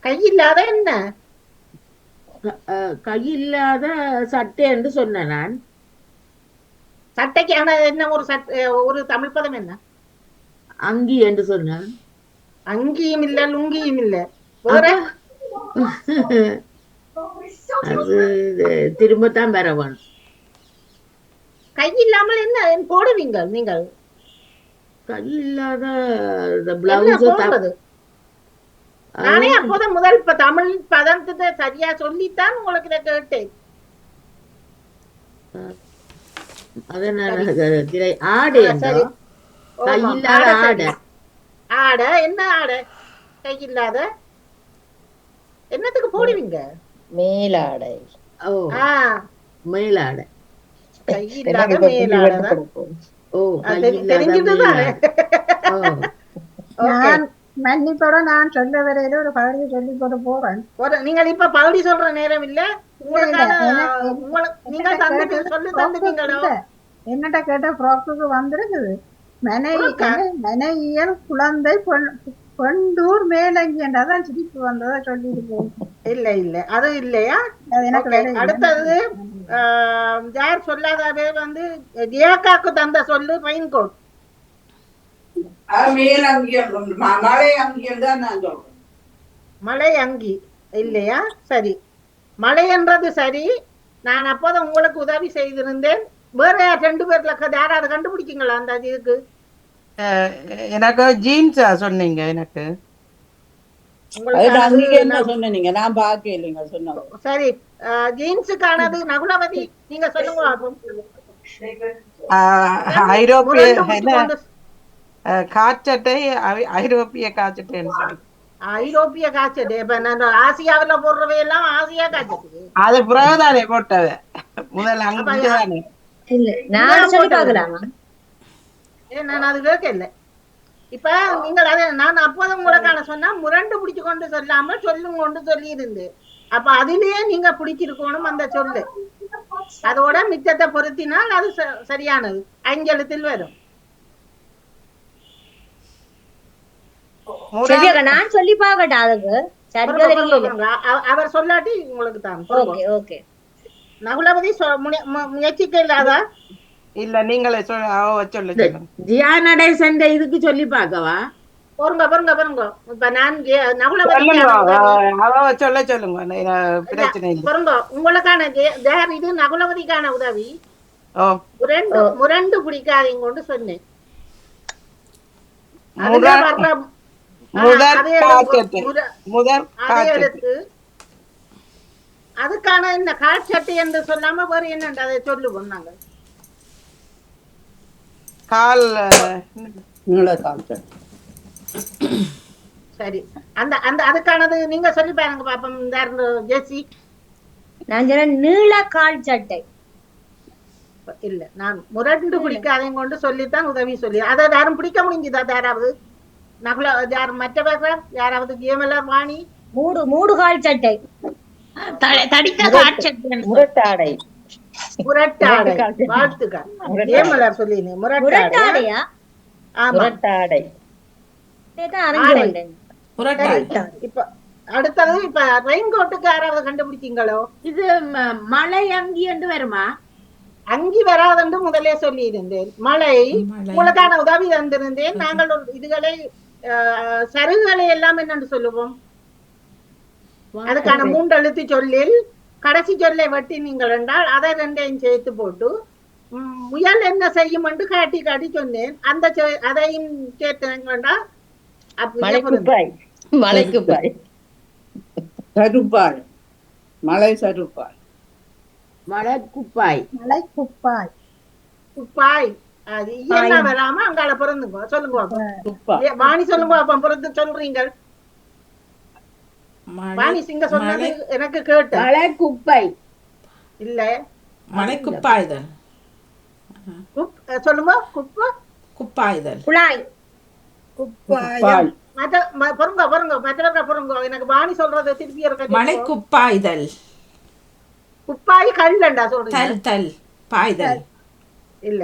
கையில்லாத என்ன? கையில்லாத சட்டை என்று சொன்ன நான். சட்டைக்கு ஆனா என்ன ஒரு ஒரு தமிழ் பதம் என்ன? அங்கி என்று சொன்னான். அங்கியும் இல்ல, லுங்கியும் இல்ல, வேற அது திரும்பத்தான் வரவன். கை இல்லாமல் என்ன போடுவீங்க நீங்கள்? கை இல்லாத பிளவுஸ். நானே அப்போத முதல் தமிழ் பதத்தை சரியா சொல்லித்தான் உங்களுக்கு இதை கேட்டேன். ஆடை கையில்லாத ஆடை. ஆடை என்ன ஆடை? கை இல்லாத என்னத்துக்கு போடுவீங்க? மேலாடை. ஓ, மேலாடை. கை இல்லாத மேலாடை. ஓ, தெரிஞ்சுட்டுதான். நான் மன்னிப்போட நான் சொல்ல வரையில ஒரு பகுதி சொல்லி போட போறேன். நீங்கள் இப்ப பகுதி சொல்ற நேரம் இல்ல. என்னட்ட கேட்ட ஃப்ராக்குக்கு வந்திருக்குது. மனையியல் குழந்தை பெண்டூர் மேலங்கி என்றதான் சிரிப்பு வந்ததா சொல்லிட்டு போகும். இல்ல இல்ல, அது இல்லையா? அடுத்தது யார் சொல்லாதவே வந்து ஜியாக்காக்கு தந்த சொல்லு ரெயின் கோட். மழை அங்கி இல்லையா? சரி, மழை என்றது சரி. நான் அப்போதான் உங்களுக்கு உதவி செய்திருந்தேன். வேற 2 பேர்ல யாராவது கண்டுபிடிக்கீங்களா அந்த இதுக்கு? எனக்கு ஜீன்ஸ் சொன்னீங்க. எனக்கு சொன்னீங்க, நான் பாக்க இல்லைங்க சொன்ன. சரி, ஜீன்ஸுக்கானது நகுலவதி நீங்க சொல்லுங்க. ஐரோப்பிய காச்சட்டை, ஐரோப்பிய காச்சட்டைன்னு சொல்லி. ஐரோப்பிய காய்ச்சல் ஆசியாவில போடுறவை எல்லாம் ஆசியா காய்ச்சல். அது புறதானே போட்டவ முதல்ல அங்கதானே. நான் அது கேட்கல. இப்ப நீங்கள் அதை நான் அப்போதும் உங்களுக்கான சொன்னா முரண்டு பிடிச்சு கொண்டு சொல்லாம சொல்லும் கொண்டு சொல்லி இருந்து, அப்ப அதுலயே நீங்க பிடிச்சிருக்கணும் அந்த சொல்லு. அதோட மிச்சத்தை பொருத்தினால் அது சரியானது. 5 எழுத்தில் வரும். சரி நான் சொல்லி பார்க்கட்டா அதுக்கு சரியா தெரியல. அவர் சொல்லாட்டி உங்களுக்கு தான். Okay okay. நகுலவதி முயற்சிக்க இல்லாதா? இல்ல நீங்களே சொல்லு. ஜியானடேசன் இதுக்கு சொல்லி பார்க்கவா? பொருங்க இப்ப நான் நகுலவதி சொல்லுங்க பிரச்சனை இல்லை. பொருங்க உங்களுக்கான இது நகுலவதிக்கான உதவி. முரண்டு பிடிக்காதீங்க கொண்டு சொன்னேன். அதுக்கான என்ன காட்சட்டை என்று சொல்லாம வேறு என்ன அதை சொல்லுவோம் நாங்க. கால் சரி அந்த அந்த அதுக்கானது நீங்க சொல்லி பாருங்க பாப்போம். ஜெசி நான் சொன்ன நீள கால் சட்டை இல்ல நான் முரண்டு பிடிக்காதையும் கொண்டு சொல்லித்தான் உதவி சொல்லி அதை யாரும் பிடிக்க முடிஞ்சுதா? யாராவது நகுல யாரும் மற்றவர்கள் யாராவது கேமலர் வாணி மூடு கால் சட்டை முரட்டாடை வாழ்த்துக்கள். கேமலர் சொல்லினே முரட்டாடையா? முரட்டாடை. இப்ப அடுத்தது இப்ப ரெயின் கோட்டுக்கு யாராவது கண்டுபிடிச்சீங்களோ? இது மழை அங்கி என்று வருமா? அங்கி வராதென்று முதலே சொல்லி இருந்தேன். மழை உங்களுக்கான உதவி தந்திருந்தேன். நாங்கள் இதுகளை சருகுகளை எல்லாம் என்னென்று சொல்லுவோம். அதுக்கான 3 எழுத்து சொல்லில் கடைசி சொல்லை வெட்டி நீங்கள் என்றால் அதை 2ஐயும் சேர்த்து போட்டு முயல் என்ன செய்யும் என்று காட்டி சொன்னேன். அந்த அதையும் சேர்த்து மலைக்குப்பாய் மலை சருப்பாய் குப்பாய் அது என்ன வராம அங்கால பிறந்துங்க. சொல்லுங்க வாணி, சொல்லுங்க பிறந்து சொல்றீங்க. வாணி சிங்க சொன்னது எனக்கு கேட்டு மலை குப்பை இல்ல மலை குப்பாய்தல். சொல்லுங்க குப்பாய்தல் குழாய் பொருங்க எனக்கு வாணி சொல்றது திருப்பி இருக்க. மலை குப்பாய்தல். குப்பாய் கல்லண்டா சொல்றீங்க? தல் பாய்தல் இல்ல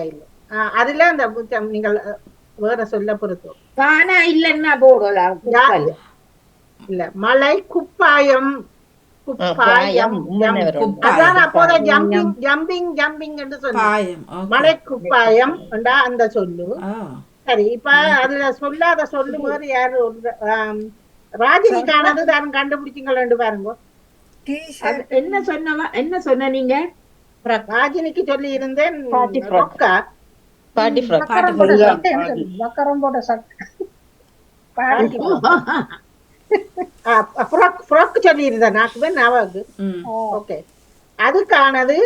அதுல அந்த நீங்கள் வேற சொல்ல பொறுத்தோம். காணா இல்லன்னா போடலாம். இல்ல மலை குப்பாயம் அதான் அப்போத ஜம்பிங் என்று சொன்ன மலை குப்பாயம் அந்த சொல்லு. சரி இப்ப அதுல சொல்லாத சொல்லு மாதிரி யாரு ராஜினிக்கானது தான் கண்டுபிடிச்சிங்களு பாருங்க. என்ன சொன்ன நீங்க? ராஜினிக்கு சொல்லி இருந்தேன் சொல்லி இருந்தேன் நாக்கு. ஓகே அதுக்கானது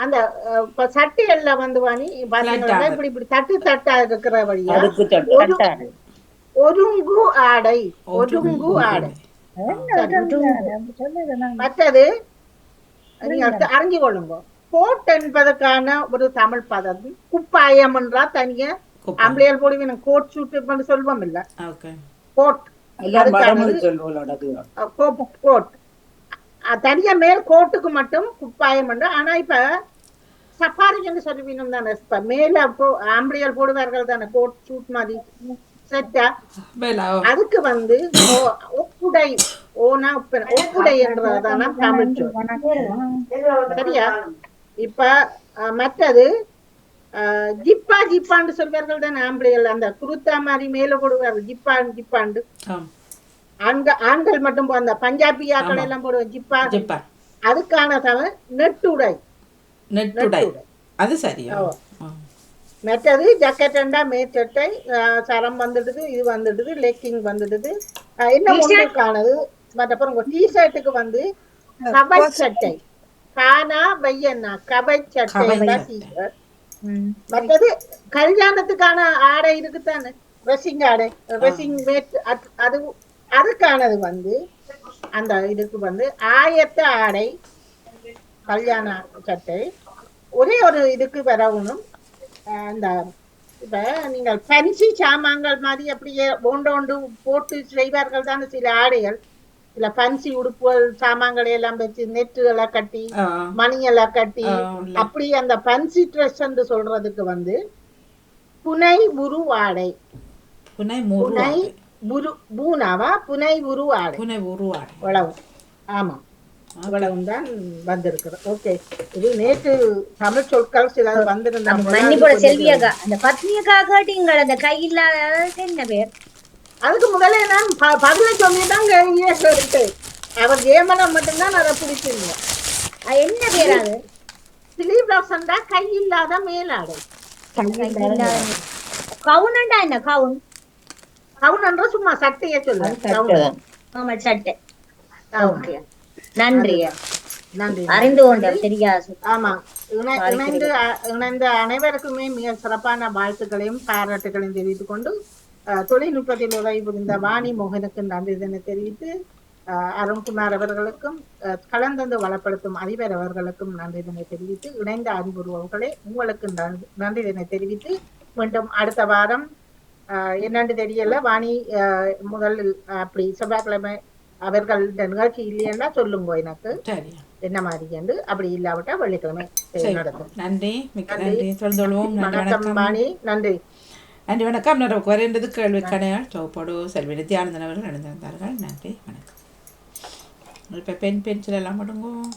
அந்த சட்டைகள்ல வந்து வாணி இப்படி தட்டா இருக்கிற வழியா ஒருங்கு ஆடை. மற்றது நீங்க அறிஞ்சு கொள்ளுங்க. கோட் என்பதற்கான ஒரு தமிழ் பதம் குப்பாயம் என்றா தனிய ஆம்பளையால் போடுவீங்க. கோட் சூட் சொல்வோம் இல்ல, கோட் கோட் தனியா மேல் கோட்டுக்கு மட்டும் குப்பாயம். ஆனா இப்ப சஃபாரின்னு சொல்லுவீங்க தானே. இப்ப மேல ஆம்பளையால் போடுவார்கள் தானே கோட் சூட் மாதிரி செட்டா. அதுக்கு வந்து ஒப்புடை ஒப்புடை என்றதான தமிழ் சரியா. இப்ப மற்றது ஜிப்பான்னு சொல்வார்கள் தானே ஆம்பளைகள். அந்த குருத்தா மாதிரி மேல போடுவார்கள் ஜிப்பாண்டு. ஆண்கள் மட்டும் அந்த பஞ்சாபி ஆக்கள் எல்லாம் போடுவாங்க ஜிப்பா. அதுக்கான தமிழ் நெட்டுடை. அது சரியா. மற்றது ஜக்கெட்டா மேற்சட்டை சரம் வந்துடுது, இது வந்துடுது, லெக்கிங் வந்துடுது. என்ன ஒன்றுக்கானது மற்றப்புறம் டிஷர்ட்டுக்கு வந்து கபை சட்டை. கானா வையன்னா கபை சட்டை. மற்றது கல்யாணத்துக்கான ஆடை இருக்குத்தானே, ட்ரெஸ்ஸிங் ஆடை, ட்ரெஸ்ஸிங் மேட். அதுக்கானது வந்து அந்த இதுக்கு வந்து ஆயத்த ஆடை கல்யாண சட்டை. ஒரே ஒரு இதுக்கு வரணும். அந்த இப்ப நீங்கள் பரிசி சாமான்கள் மாதிரி அப்படியே ஒன்று போட்டு செய்வார்கள் தானே சில ஆடைகள். இல்ல ஃபேன்சி உடுப்புகள் சாமான்களை எல்லாம் வச்சு நெட்டுகளை கட்டி மணியெல்லாம் கட்டி அப்படி அந்த ஃபேன்சி ட்ரெஸ் என்று சொல்றதுக்கு வந்து புனை உருவாடை. புனை பூனாவா புனை உருவாடை. இவ்வளவு. ஆமா, இவ்வளவுதான் வந்திருக்கிறது. ஓகே, இது நேற்று தமிழ் சொற்கள் சில வந்திருந்தாங்க. செல்வியக்கா அந்த பத்னியக்கா கேட்டீங்களா அந்த கை இல்லாத என்ன பேர்? அதுக்கு முதல்ல நான் பதில சொல்லிதான் கேட்டு அவர் ஜெயமனம் மட்டும்தான் அதை பிடிச்சிருந்தேன். என்ன பேர் அது? ஸ்லீவ்லெஸ்ஸா கை இல்லாத மேலாடை. கவுனண்டா என்ன கவுன்? கவுனன்ற சும்மா சட்டைய சொல்லுவேன். ஆமா சட்டை. ஓகே, நன்றி நன்றி, அறிந்து கொண்டேன். தெரியாது. ஆமா, இணைந்த அனைவருக்குமே மிக சிறப்பான வாழ்த்துக்களையும் பாராட்டுகளையும் தெரிவித்துக் கொண்டு தொழில்நுட்பத்தில் உதவி புரிந்த வாணி மோகனுக்கு நன்றி இதனை தெரிவித்து அருண்குமார் அவர்களுக்கும் கலந்தந்து வளப்படுத்தும் அதிபர் அவர்களுக்கும் நன்றி இதனை தெரிவித்து இணைந்த அன்புறவுகளே உங்களுக்கு நன்றி இதனை தெரிவித்து மீண்டும் அடுத்த வாரம் என்னென்று தெரியல. வாணி முதலில் அப்படி செவ்வாய்க்கிழமை அவர்கள நிகழ்ச்சி இல்லையா சொல்லுங்க எனக்கு என்ன மாதிரி என்று, அப்படி இல்லாவிட்டா வெள்ளிக்கிழமை நடக்கும். நன்றி, வணக்கம் வாணி. நன்றி நன்றி, வணக்கம். குறைந்தது கேள்வி கடையால் சோப்போடு செல்வி நித்யானந்தன் அவர்கள் நடந்திருந்தார்கள். நன்றி, வணக்கம். இப்போ பென்சில் எல்லாம் முடுங்கும்.